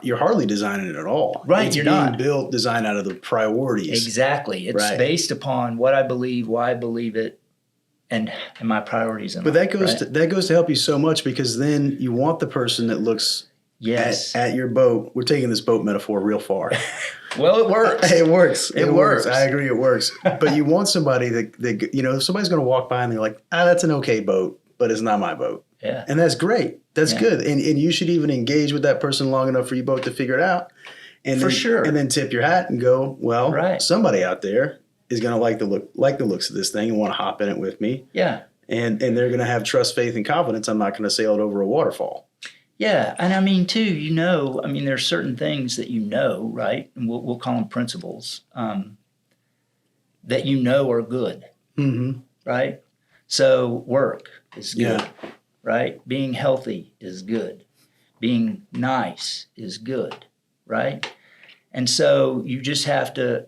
You're hardly designing it at all. Right, it's you're being not. built, designed out of the priorities. Exactly. It's based upon what I believe, why I believe it, and my priorities in life. But that goes to help you so much, because then you want the person that looks at your boat. We're taking this boat metaphor real far. Well, it works. It works. It works. I agree, it works. But you want somebody that if somebody's going to walk by and they're like, that's an okay boat, but it's not my boat. Yeah. And that's great. That's good. And you should even engage with that person long enough for you both to figure it out. And then tip your hat and go, well, somebody out there is going to like the looks of this thing and want to hop in it with me. Yeah. And they're going to have trust, faith, and confidence. I'm not going to sail it over a waterfall. Yeah. And I mean, too, there's certain things that right? And we'll call them principles that are good. Mm-hmm. Right? So work is good. Yeah. Right? Being healthy is good. Being nice is good. Right? And so you just have to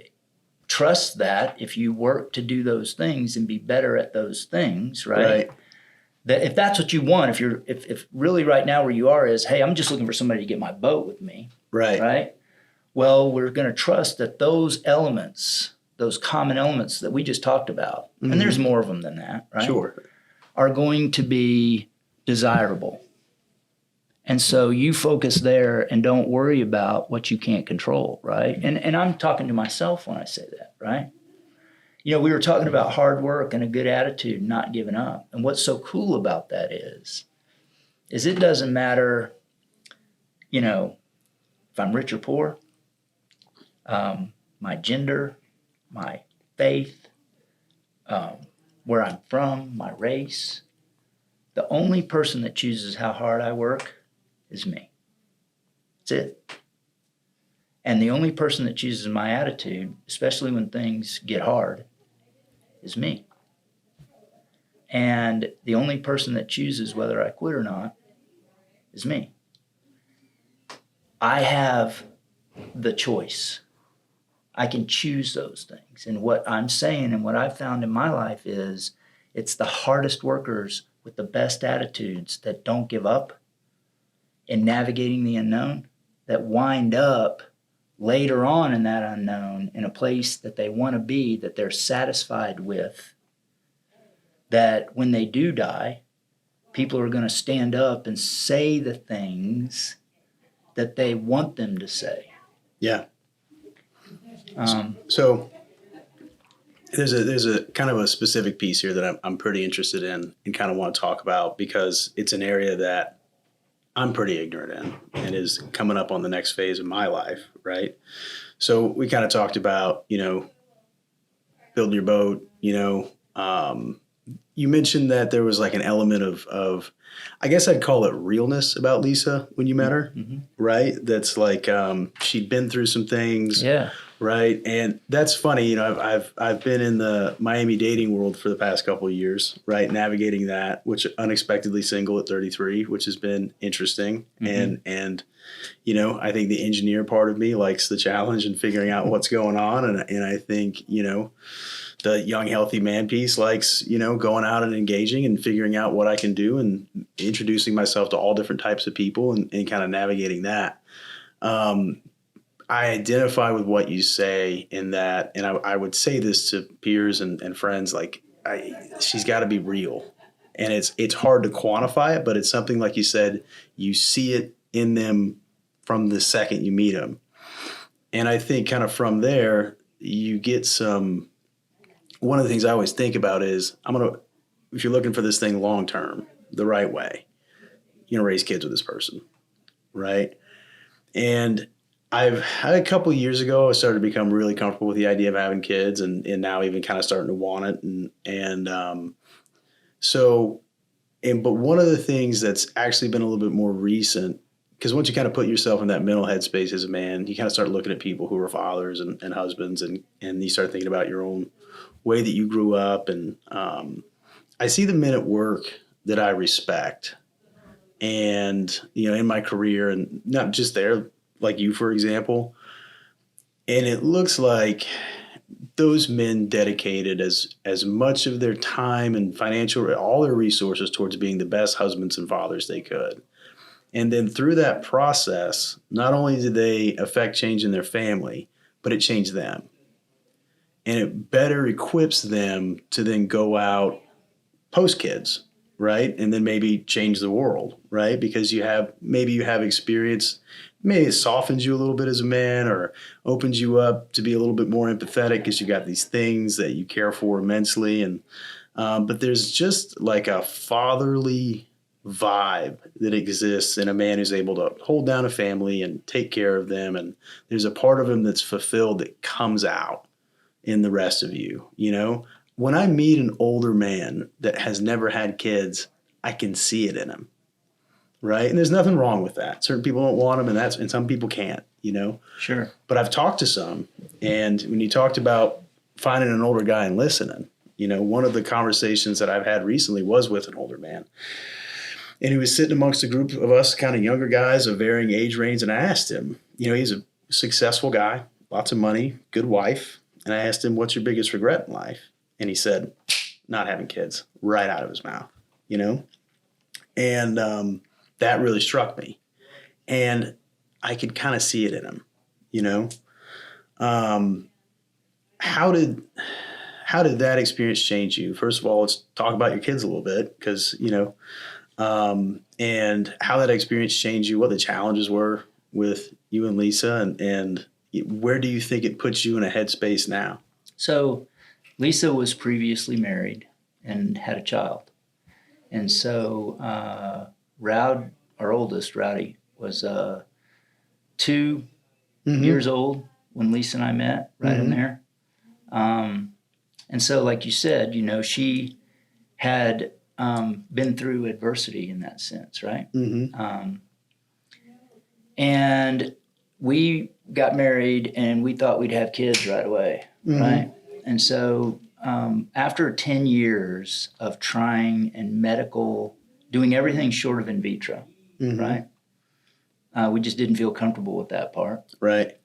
trust that if you work to do those things and be better at those things, right? That if that's what you want, if really right now where you are is, hey, I'm just looking for somebody to get my boat with me. Right? Well, we're going to trust that those elements, those common elements that we just talked about, and there's more of them than that, right? Sure. Are going to be desirable. And so you focus there and don't worry about what you can't control, right? And I'm talking to myself when I say that, right? We were talking about hard work and a good attitude, not giving up. And what's so cool about that is it doesn't matter, if I'm rich or poor, my gender, my faith, where I'm from, my race. The only person that chooses how hard I work is me. That's it. And the only person that chooses my attitude, especially when things get hard, is me. And the only person that chooses whether I quit or not is me. I have the choice. I can choose those things. And what I'm saying and what I've found in my life is it's the hardest workers with the best attitudes that don't give up in navigating the unknown, that wind up later on in that unknown in a place that they want to be, that they're satisfied with, that when they do die, people are going to stand up and say the things that they want them to say. Yeah. Um, So there's a kind of a specific piece here that I'm pretty interested in and kind of want to talk about because it's an area that I'm pretty ignorant in and is coming up on the next phase of my life, right? So we kind of talked about, building your boat, you mentioned that there was like an element of I guess I'd call it realness about Lisa when you met her, right? That's like she'd been through some things, yeah. right? And that's funny, I've been in the Miami dating world for the past couple of years, right? Navigating that, which unexpectedly single at 33, which has been interesting, and I think the engineer part of me likes the challenge and figuring out what's going on, and I think the young, healthy man piece likes, going out and engaging and figuring out what I can do and introducing myself to all different types of people and kind of navigating that. I identify with what you say in that, and I would say this to peers and friends, like she's got to be real. And it's hard to quantify it, but it's something like you said, you see it in them from the second you meet them. And I think kind of from there, you get one of the things I always think about is if you're looking for this thing long term, the right way, you're going to raise kids with this person, right? And a couple of years ago, I started to become really comfortable with the idea of having kids and now even kind of starting to want it. But one of the things that's actually been a little bit more recent, because once you kind of put yourself in that mental headspace as a man, you kind of start looking at people who are fathers and husbands and you start thinking about your own way that you grew up. And I see the men at work that I respect and, in my career and not just there, like you, for example. And it looks like those men dedicated as much of their time and financial, all their resources towards being the best husbands and fathers they could. And then through that process, not only did they affect change in their family, but it changed them. And it better equips them to then go out post kids, right? And then maybe change the world, right? Because you have experience, maybe it softens you a little bit as a man or opens you up to be a little bit more empathetic because you got these things that you care for immensely. And but there's just like a fatherly vibe that exists in a man who's able to hold down a family and take care of them. And there's a part of him that's fulfilled that comes out in the rest of you. When I meet an older man that has never had kids, I can see it in him, right? And there's nothing wrong with that. Certain people don't want them, and some people can't, Sure. But I've talked to some, and when you talked about finding an older guy and listening, one of the conversations that I've had recently was with an older man. And he was sitting amongst a group of us kind of younger guys of varying age range, and I asked him, he's a successful guy, lots of money, good wife. And I asked him, what's your biggest regret in life? And he said, not having kids, right out of his mouth, And that really struck me. And I could kind of see it in him, How did that experience change you? First of all, let's talk about your kids a little bit because, and how that experience changed you, what the challenges were with you and Lisa, and where do you think it puts you in a headspace now? So Lisa was previously married and had a child. And so Rowd, our oldest, Rowdy, was 2 years old when Lisa and I met, right in there. And so, like you said, she had been through adversity in that sense, right? And we got married and we thought we'd have kids right away, right? And so after 10 years of trying and doing everything short of in vitro, right? We just didn't feel comfortable with that part. Right.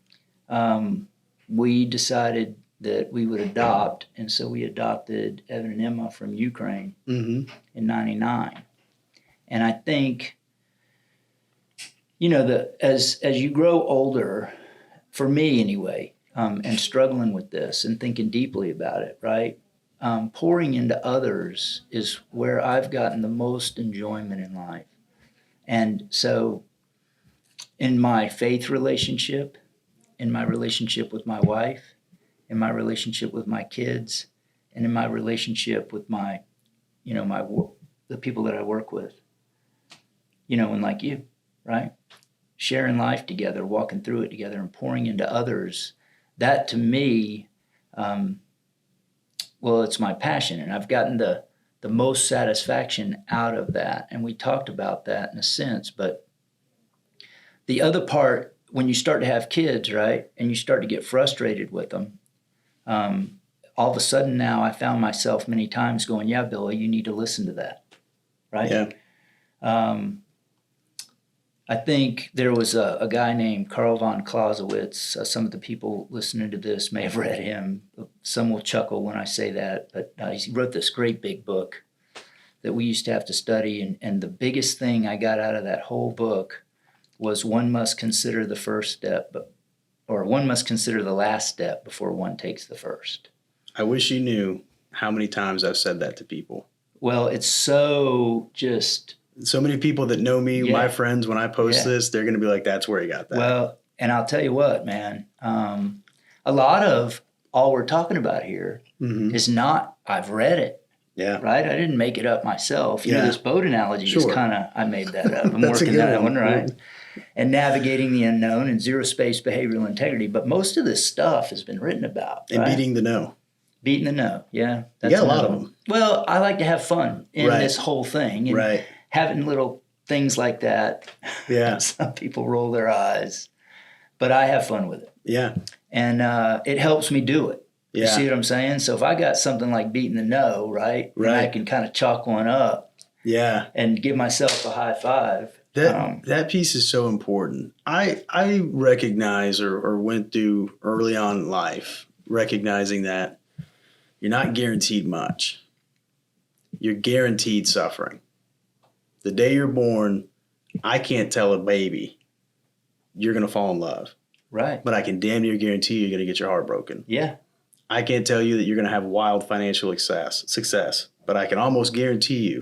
We decided that we would adopt, and so we adopted Evan and Emma from Ukraine in 99. And I think, as you grow older, for me anyway, and struggling with this and thinking deeply about it, right? pouring into others is where I've gotten the most enjoyment in life. And so in my faith relationship, in my relationship with my wife, in my relationship with my kids, and in my relationship with my, the people that I work with, and like you, right? Sharing life together, walking through it together, and pouring into others. That to me, it's my passion, and I've gotten the most satisfaction out of that. And we talked about that in a sense, but the other part, when you start to have kids, right, and you start to get frustrated with them, all of a sudden now I found myself many times going, yeah, Billy, you need to listen to that, right? Yeah. I think there was a guy named Karl von Clausewitz. Some of the people listening to this may have read him. Some will chuckle when I say that, but he wrote this great big book that we used to have to study. And the biggest thing I got out of that whole book was one must consider the first step, or one must consider the last step before one takes the first. I wish you knew how many times I've said that to people. Well, it's so just... So many people that know me, my friends, when I post this, they're going to be like, that's where he got that. Well, and I'll tell you what, man, a lot of all we're talking about here is not, I've read it. Yeah. Right? I didn't make it up myself. This boat analogy is kind of, I made that up. I'm working that one, right? And navigating the unknown and zero space behavioral integrity. But most of this stuff has been written about. And beating the no. Beating the no, yeah. That's a lot of them. Well, I like to have fun in this whole thing. And having little things like that. Yeah. Some people roll their eyes, but I have fun with it. Yeah. And it helps me do it. Yeah. You see what I'm saying? So if I got something like beating the no, right? And I can kind of chalk one up. Yeah. And give myself a high five. That piece is so important. I recognize or went through early on in life, recognizing that you're not guaranteed much. You're guaranteed suffering. The day you're born, I can't tell a baby you're going to fall in love. Right. But I can damn near guarantee you're going to get your heart broken. Yeah. I can't tell you that you're going to have wild financial success, but I can almost guarantee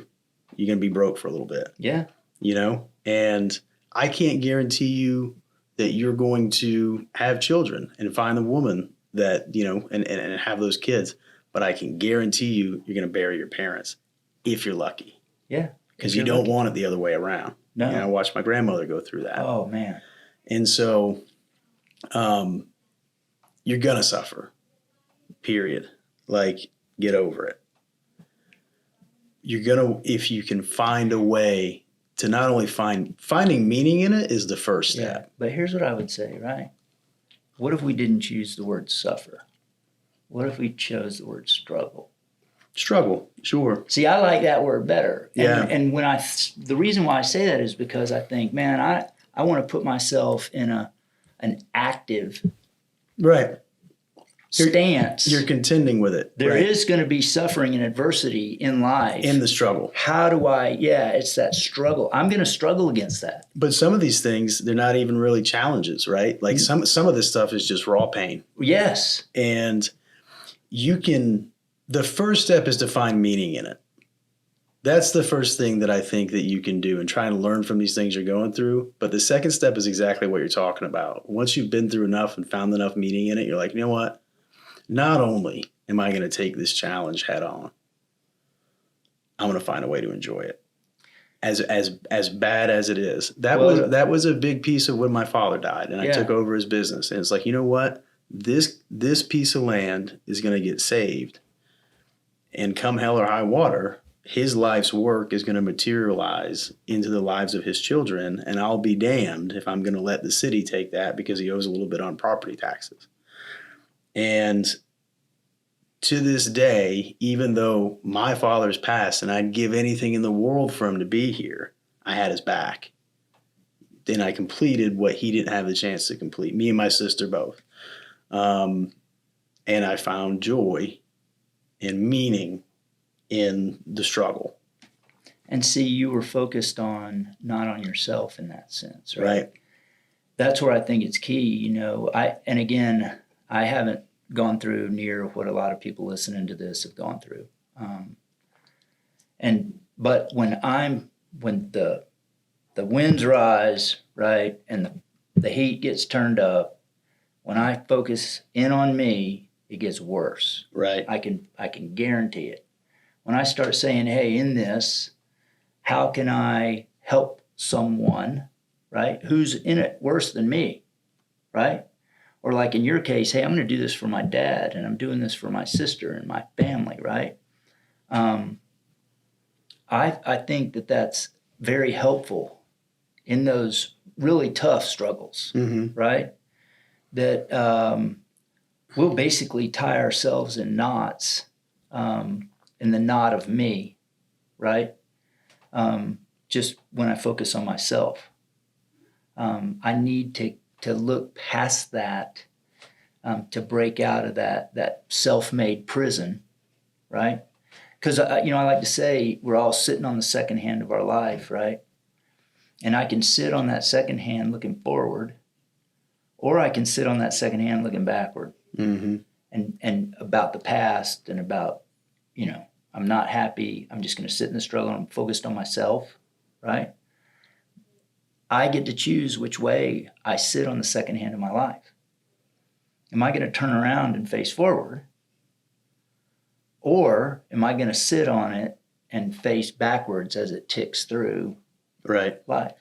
you're going to be broke for a little bit. Yeah. And I can't guarantee you that you're going to have children and find the woman that, and have those kids. But I can guarantee you're going to bury your parents if you're lucky. Yeah. Because you don't want it the other way around. No. I watched my grandmother go through that. Oh, man. And so you're going to suffer, period. Like, get over it. You're going to, if you can find a way to not only finding meaning in it is the first step. Yeah, but here's what I would say, right? What if we didn't choose the word suffer? What if we chose the word struggle? Struggle, sure. See, I like that word better. Yeah. And when the reason why I say that is because I think, man, I want to put myself in an active stance. You're contending with it. There is going to be suffering and adversity in life. In the struggle. How do it's that struggle. I'm going to struggle against that. But some of these things, they're not even really challenges, right? Like some of this stuff is just raw pain. Yes. And the first step is to find meaning in it. That's the first thing that I think that you can do and try and learn from these things you're going through. But the second step is exactly what you're talking about. Once you've been through enough and found enough meaning in it, you're like, you know what? Not only am I going to take this challenge head on, I'm going to find a way to enjoy it. As bad as it is. That was a big piece of when my father died and I took over his business. And it's like, you know what? This piece of land is going to get saved. And come hell or high water, his life's work is going to materialize into the lives of his children. And I'll be damned if I'm going to let the city take that because he owes a little bit on property taxes. And to this day, even though my father's passed and I'd give anything in the world for him to be here, I had his back. Then I completed what he didn't have the chance to complete, me and my sister both. And I found joy and meaning in the struggle. And see, you were focused not on yourself in that sense, right? Right. That's where I think it's key. I haven't gone through near what a lot of people listening to this have gone through. But when the winds rise, right, and the heat gets turned up, when I focus in on me, it gets worse. Right. I can guarantee it. When I start saying, hey, in this, how can I help someone, right, who's in it worse than me, right? Or like in your case, hey, I'm going to do this for my dad, and I'm doing this for my sister and my family, right? I think that that's very helpful in those really tough struggles, right? That we'll basically tie ourselves in knots, in the knot of me, right? Just when I focus on myself. I need to look past that, to break out of that self-made prison, right? Because I like to say we're all sitting on the second hand of our life, right? And I can sit on that second hand looking forward, or I can sit on that second hand looking backward, and about the past and about, I'm not happy. I'm just going to sit in the struggle. I'm focused on myself, right? I get to choose which way I sit on the second hand of my life. Am I going to turn around and face forward? Or am I going to sit on it and face backwards as it ticks through life?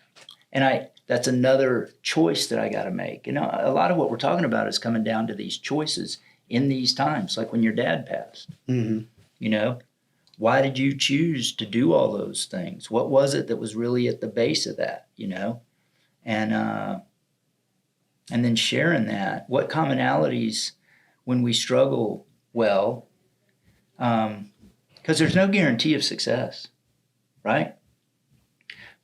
And that's another choice that I got to make. A lot of what we're talking about is coming down to these choices in these times, like when your dad passed. Why did you choose to do all those things? What was it that was really at the base of that, And then sharing that. What commonalities when we struggle, because there's no guarantee of success, right?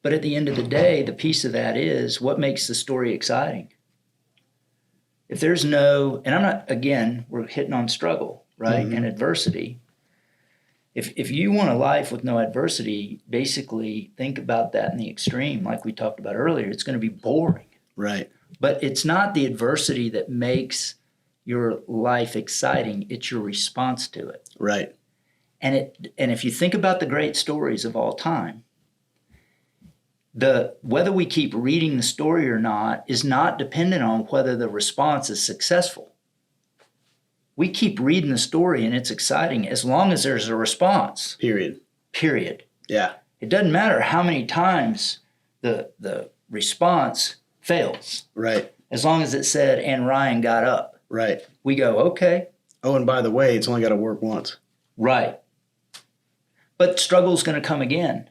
But at the end of the day, the piece of that is what makes the story exciting. If there's no, and I'm not, again, we're hitting on struggle, right? And adversity. If you want a life with no adversity, basically think about that in the extreme, like we talked about earlier. It's going to be boring. Right. But it's not the adversity that makes your life exciting. It's your response to it. Right. And if you think about the great stories of all time, whether we keep reading the story or not is not dependent on whether the response is successful. We keep reading the story and it's exciting as long as there's a response. Period. Yeah. It doesn't matter how many times the response fails. Right. As long as it said, and Ryan got up. Right. We go, okay. Oh, and by the way, it's only got to work once. Right. But struggle's going to come again.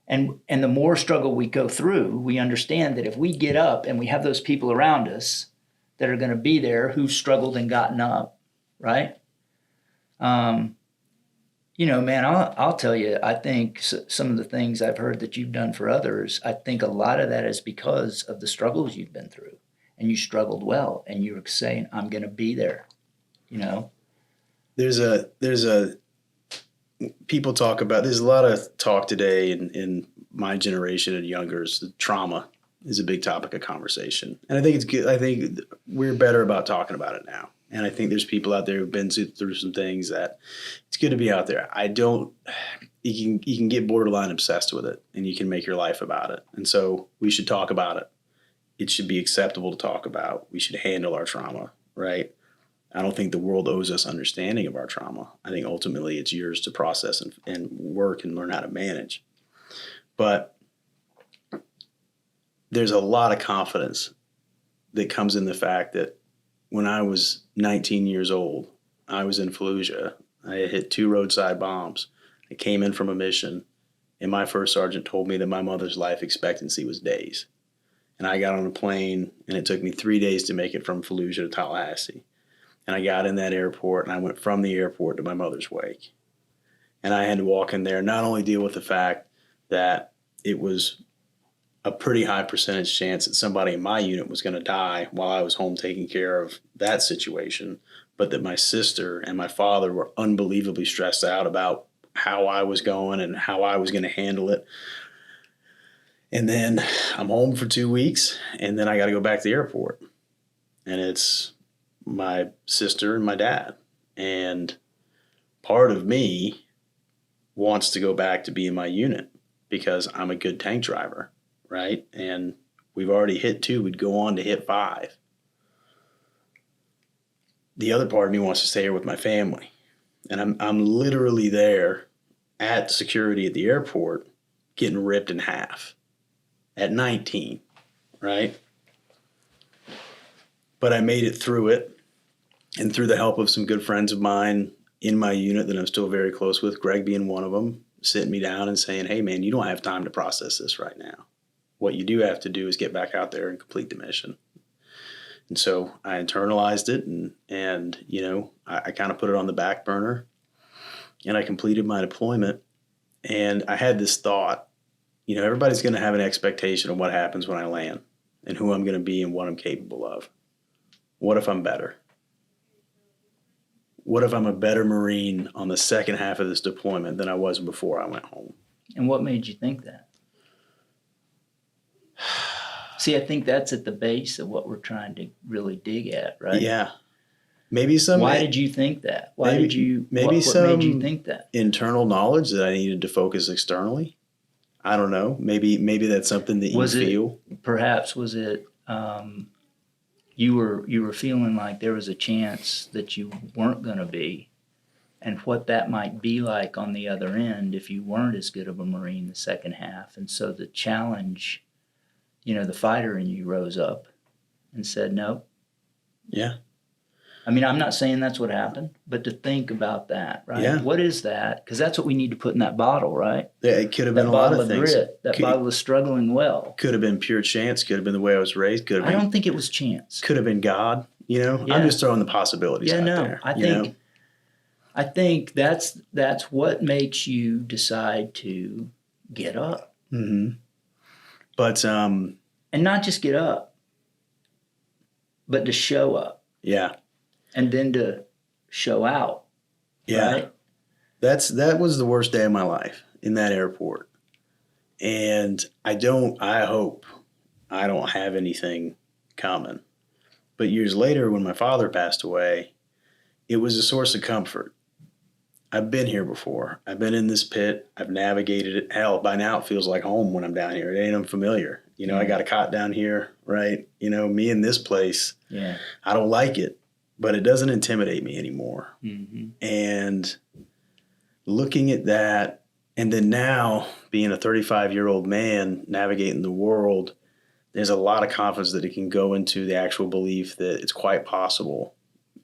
And the more struggle we go through, we understand that if we get up and we have those people around us that are going to be there who struggled and gotten up, right? Man, I'll tell you, I think some of the things I've heard that you've done for others, I think a lot of that is because of the struggles you've been through. And you struggled well, and you were saying, I'm going to be there, There's people talk about, there's a lot of talk today in my generation and youngers, trauma is a big topic of conversation. And I think it's good. I think we're better about talking about it now. And I think there's people out there who've been through some things that it's good to be out there. You can get borderline obsessed with it and you can make your life about it. And so we should talk about it. It should be acceptable to talk about. We should handle our trauma, right? I don't think the world owes us understanding of our trauma. I think ultimately it's yours to process and work and learn how to manage. But there's a lot of confidence that comes in the fact that when I was 19 years old, I was in Fallujah. I had hit 2 roadside bombs. I came in from a mission, and my first sergeant told me that my mother's life expectancy was days. And I got on a plane, and it took me 3 days to make it from Fallujah to Tallahassee. And I got in that airport, and I went from the airport to my mother's wake. And I had to walk in there, not only deal with the fact that it was a pretty high percentage chance that somebody in my unit was going to die while I was home taking care of that situation, but that my sister and my father were unbelievably stressed out about how I was going and how I was going to handle it. And then I'm home for 2 weeks, and then I got to go back to the airport. And it's my sister and my dad. And part of me wants to go back to be in my unit because I'm a good tank driver, right? And we've already hit 2, we'd go on to hit 5. The other part of me wants to stay here with my family. And I'm literally there at security at the airport getting ripped in half at 19, right? But I made it through it. And through the help of some good friends of mine in my unit that I'm still very close with, Greg being one of them, sitting me down and saying, hey, man, you don't have time to process this right now. What you do have to do is get back out there and complete the mission. And so I internalized it and you know, I kind of put it on the back burner and I completed my deployment. And I had this thought, you know, everybody's going to have an expectation of what happens when I land and who I'm going to be and what I'm capable of. What if I'm better? What if I'm a better Marine on the second half of this deployment than I was before I went home? And what made you think that? See, I think that's at the base of what we're trying to really dig at, right? Yeah. Maybe some. Why did you think that? Why maybe, did you? Maybe what some made you think that? Internal knowledge that I needed to focus externally. I don't know. Maybe that's something that you feel. Perhaps was it? You were feeling like there was a chance that you weren't going to be, and what that might be like on the other end if you weren't as good of a Marine the second half. And so the challenge, you know, the fighter in you rose up and said, no. Yeah. I mean, I'm not saying that's what happened, but to think about that, right? Yeah. What is that? Because that's what we need to put in that bottle, right? Yeah, it could have been a lot of things. Grit, that bottle of struggling well. Could have been pure chance. Could have been the way I was raised. Could have been, I don't think it was chance. Could have been God. You know, Yeah. I'm just throwing the possibilities out there. I think that's what makes you decide to get up. Mm-hmm. But and not just get up, but to show up. Yeah. And then to show out. Yeah. Right? That was the worst day of my life in that airport. And I hope I don't have anything coming. But years later, when my father passed away, it was a source of comfort. I've been here before. I've been in this pit. I've navigated it. Hell, by now it feels like home when I'm down here. It ain't unfamiliar. You know, I got a cot down here, right? You know, me in this place. Yeah. I don't like it, but it doesn't intimidate me anymore. Mm-hmm. And looking at that, and then now being a 35-year-old man navigating the world, there's a lot of confidence that it can go into the actual belief that it's quite possible,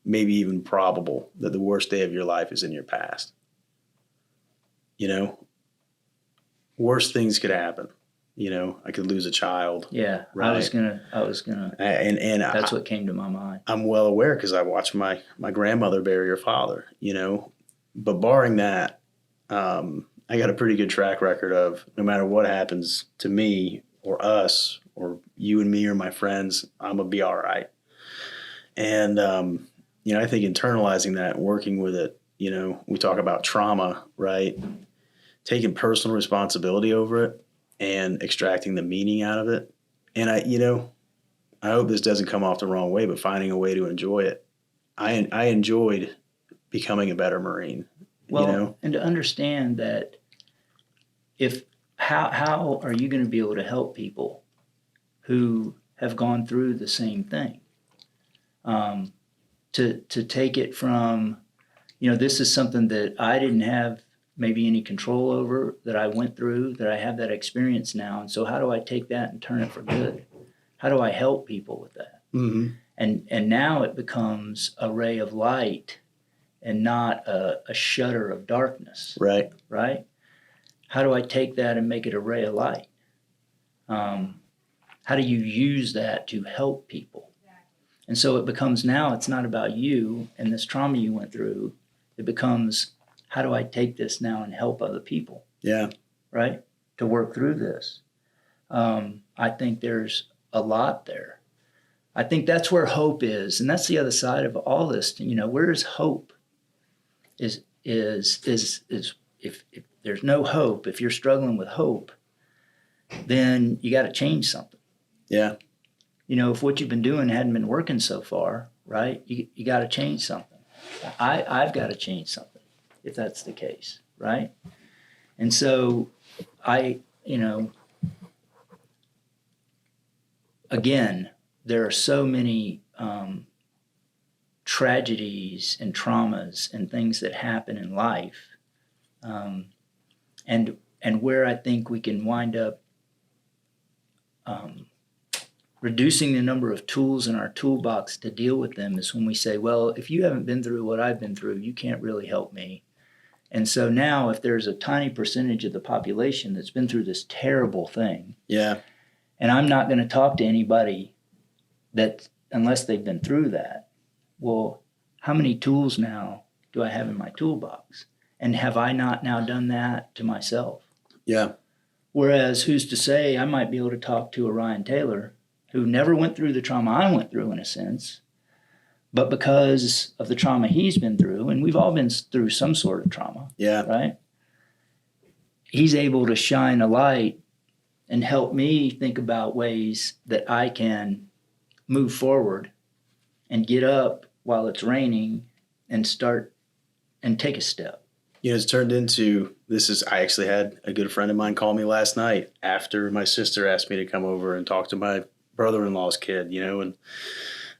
maybe even probable, that the worst day of your life is in your past. You know, worse things could happen. You know, I could lose a child. Yeah, right? I was gonna. And that's what came to my mind. I'm well aware because I watched my grandmother bury her father. You know, but barring that, I got a pretty good track record of no matter what happens to me or us or you and me or my friends, I'm gonna be all right. And you know, I think internalizing that, working with it. You know, we talk about trauma, right? Taking personal responsibility over it and extracting the meaning out of it. And I hope this doesn't come off the wrong way, but finding a way to enjoy it. I enjoyed becoming a better Marine. Well, you know? And to understand that how are you going to be able to help people who have gone through the same thing? To take it from, you know, this is something that I didn't have maybe any control over, that I went through, that I have that experience now. And so how do I take that and turn it for good? How do I help people with that? Mm-hmm. And now it becomes a ray of light and not a shudder of darkness. Right. Right? How do I take that and make it a ray of light? How do you use that to help people? And so it becomes now, it's not about you and this trauma you went through. It becomes, how do I take this now and help other people? Yeah. Right? To work through this. I think there's a lot there. I think that's where hope is. And that's the other side of all this. You know, where is hope? Is if there's no hope, if you're struggling with hope, then you got to change something. Yeah. You know, if what you've been doing hadn't been working so far, right? You got to change something. I've got to change something if that's the case, right? And so again, there are so many tragedies and traumas and things that happen in life, and where I think we can wind up reducing the number of tools in our toolbox to deal with them is when we say, well, if you haven't been through what I've been through, you can't really help me. And so now if there's a tiny percentage of the population that's been through this terrible thing, Yeah. and I'm not going to talk to anybody that unless they've been through that, well, how many tools now do I have in my toolbox? And have I not now done that to myself? Yeah. Whereas who's to say I might be able to talk to a Ryan Taylor who never went through the trauma I went through in a sense, but because of the trauma he's been through, and we've all been through some sort of trauma, Yeah. right? He's able to shine a light and help me think about ways that I can move forward and get up while it's raining and start and take a step. It's turned into I actually had a good friend of mine call me last night after my sister asked me to come over and talk to my brother-in-law's kid, and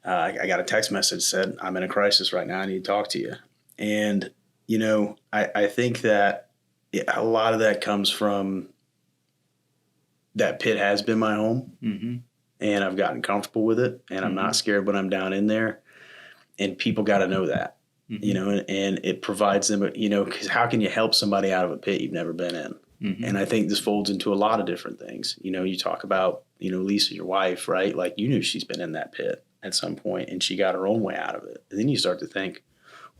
I got a text message that said, I'm in a crisis right now. I need to talk to you. And, I think that a lot of that comes from that pit has been my home, Mm-hmm. and I've gotten comfortable with it, and I'm not scared when I'm down in there. And people got to know that, and it provides them, because how can you help somebody out of a pit you've never been in? Mm-hmm. And I think this folds into a lot of different things. You talk about, Lisa, your wife, right? Like you knew she's been in that pit at some point and she got her own way out of it. And then you start to think,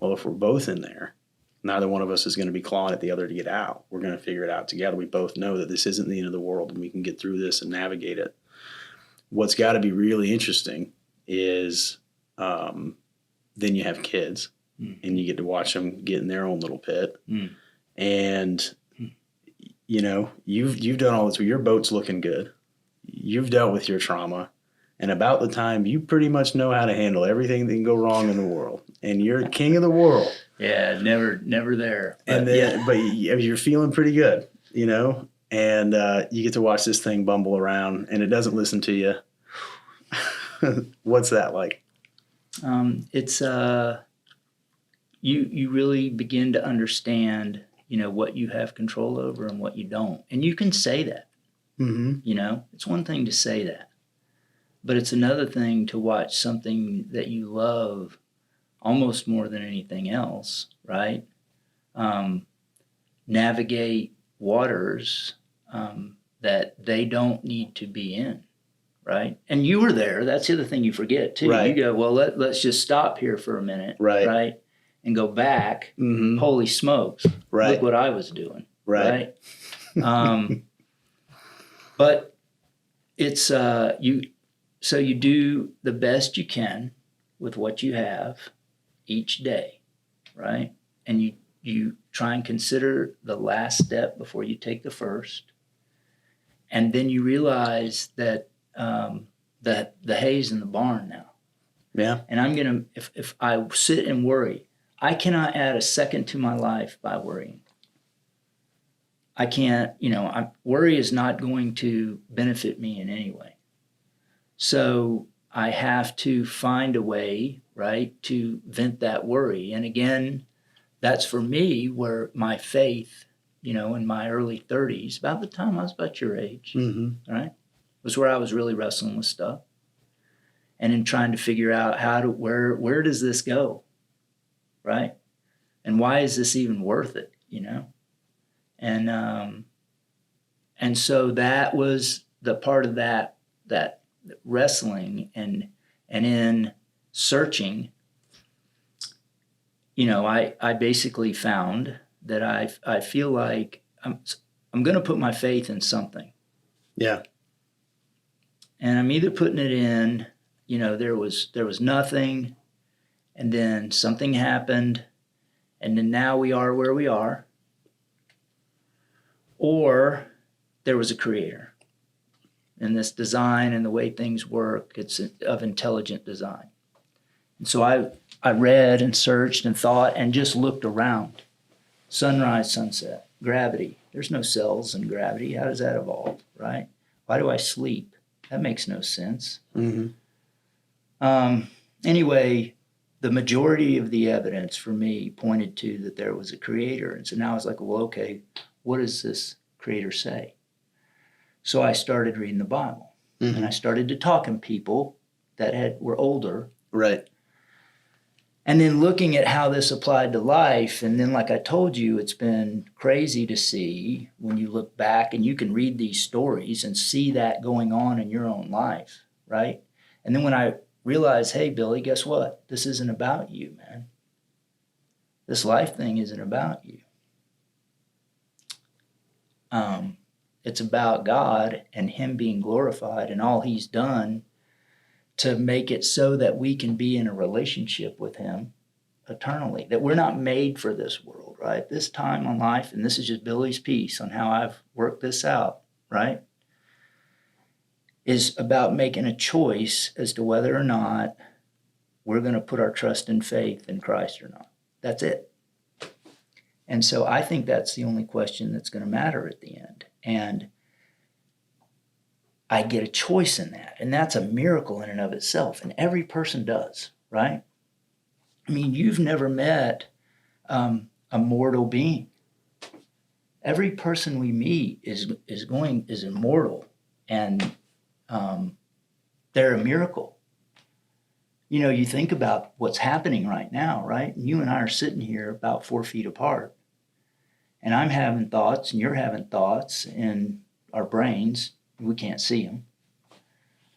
well, if we're both in there, neither one of us is going to be clawing at the other to get out. We're going to figure it out together. We both know that this isn't the end of the world and we can get through this and navigate it. What's got to be really interesting is then you have kids and you get to watch them get in their own little pit. And, you've done all this. Your boat's looking good. You've dealt with your trauma. And about the time you pretty much know how to handle everything that can go wrong in the world. And you're king of the world. Yeah, never there. But you're feeling pretty good, and you get to watch this thing bumble around and it doesn't listen to you. What's that like? It's you really begin to understand, what you have control over and what you don't. And you can say that, it's one thing to say that, but it's another thing to watch something that you love almost more than anything else, right? Navigate waters that they don't need to be in, right? And you were there. That's the other thing you forget too. Right. You go, well, let's just stop here for a minute, right? And go back. Mm-hmm. Holy smokes! Right. Look what I was doing, right? But it's you. So you do the best you can with what you have each day, right? And you try and consider the last step before you take the first. And then you realize that that the hay's in the barn now. Yeah. And if I sit and worry, I cannot add a second to my life by worrying. I can't, worry is not going to benefit me in any way. So I have to find a way, right, to vent that worry. And again, that's for me where my faith, in my early 30s, about the time I was about your age, right, was where I was really wrestling with stuff. And in trying to figure out where does this go, right? And why is this even worth it, And so that was the part of that wrestling and in searching, I basically found that I feel like I'm going to put my faith in something. Yeah. And I'm either putting it in, there was nothing, and then something happened, and then now we are where we are, or there was a creator. And this design and the way things work, it's of intelligent design. And so I read and searched and thought and just looked around. Sunrise, sunset, gravity. There's no cells in gravity. How does that evolve, right? Why do I sleep? That makes no sense. Anyway, the majority of the evidence for me pointed to that there was a creator. And so now I was like, well, okay, what does this creator say? So I started reading the Bible. And I started to talk to people that were older. Right. And then looking at how this applied to life. And then, like I told you, it's been crazy to see when you look back and you can read these stories and see that going on in your own life, right? And then when I realized, hey, Billy, guess what? This isn't about you, man. This life thing isn't about you. It's about God and him being glorified and all he's done to make it so that we can be in a relationship with him eternally, that we're not made for this world, right? This time on life, and this is just Billy's piece on how I've worked this out, right, is about making a choice as to whether or not we're going to put our trust and faith in Christ or not. That's it. And so I think that's the only question that's going to matter at the end. And I get a choice in that. And that's a miracle in and of itself. And every person does, right? I mean, you've never met a mortal being. Every person we meet is immortal, and they're a miracle. You know, you think about what's happening right now, right? And you and I are sitting here about 4 feet apart. And I'm having thoughts and you're having thoughts in our brains. We can't see them.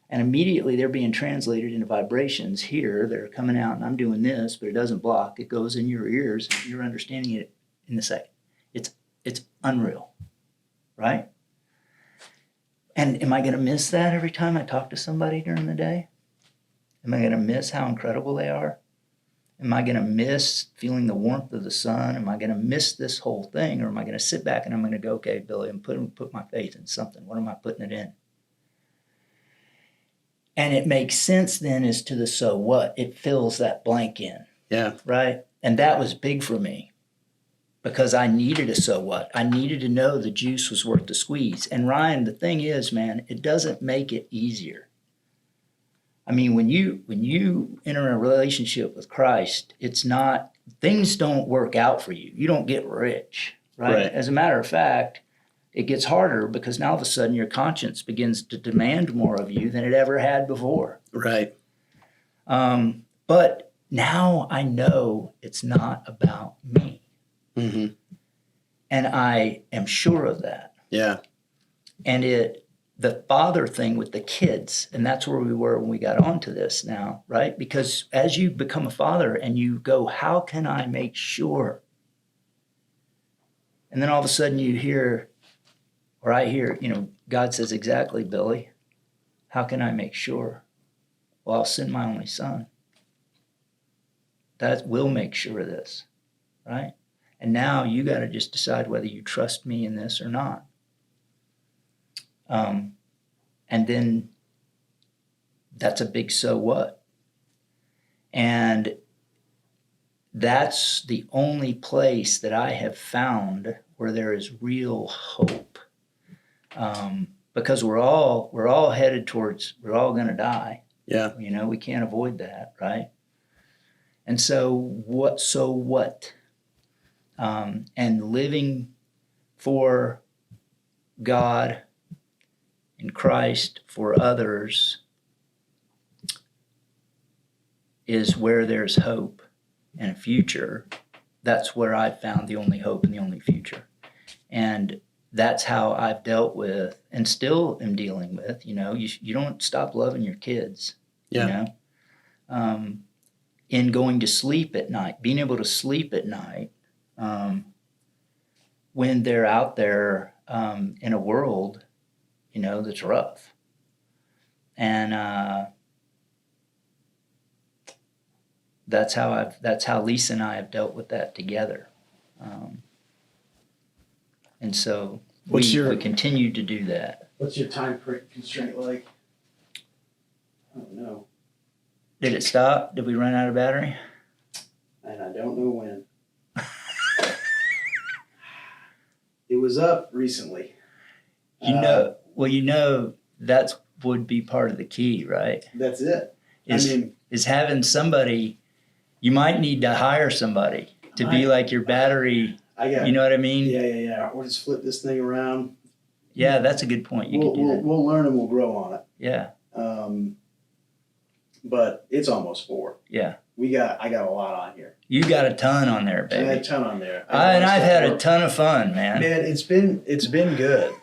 And immediately they're being translated into vibrations here. They're coming out and I'm doing this, but it doesn't block. It goes in your ears. And you're understanding it in a second. It's unreal, right? And am I going to miss that every time I talk to somebody during the day? Am I going to miss how incredible they are? Am I going to miss feeling the warmth of the sun? Am I going to miss this whole thing? Or am I going to sit back and I'm going to go, okay, Billy, I'm put my faith in something. What am I putting it in? And it makes sense then as to the so what. It fills that blank in. Yeah. Right? And that was big for me because I needed a so what. I needed to know the juice was worth the squeeze. And Ryan, the thing is, man, it doesn't make it easier. I mean, when you enter a relationship with Christ, it's not, things don't work out for you. You don't get rich, right? As a matter of fact, it gets harder because now all of a sudden your conscience begins to demand more of you than it ever had before. Right. But now I know it's not about me. Mm-hmm. And I am sure of that. Yeah. And the father thing with the kids, and that's where we were when we got onto this now, right? Because as you become a father and you go, how can I make sure? And then all of a sudden you hear, or I hear, God says, exactly, Billy, how can I make sure? Well, I'll send my only son. That will make sure of this, right? And now you got to just decide whether you trust me in this or not. And then that's a big so what. And that's the only place that I have found where there is real hope. Because we're all headed towards, we're all going to die. Yeah. We can't avoid that, right? And so what? And living for God in Christ for others is where there's hope and a future. That's where I've found the only hope and the only future. And that's how I've dealt with and still am dealing with, you don't stop loving your kids, in going to sleep at night, being able to sleep at night when they're out there in a world that's rough. And that's how Lisa and I have dealt with that together. And so we continue to do that. What's your time constraint like? I don't know. Did it stop? Did we run out of battery? And I don't know when. It was up recently. That's would be part of the key, right? That's it. Is having somebody, you might need to hire somebody to be like your battery. You know what I mean? Yeah. We'll just flip this thing around. Yeah, that's a good point. You could do that. We'll learn and we'll grow on it. Yeah. But it's almost 4. Yeah. I got a lot on here. You got a ton on there, I got baby. a ton on there. And I've had a ton of fun, man. Man, it's been good.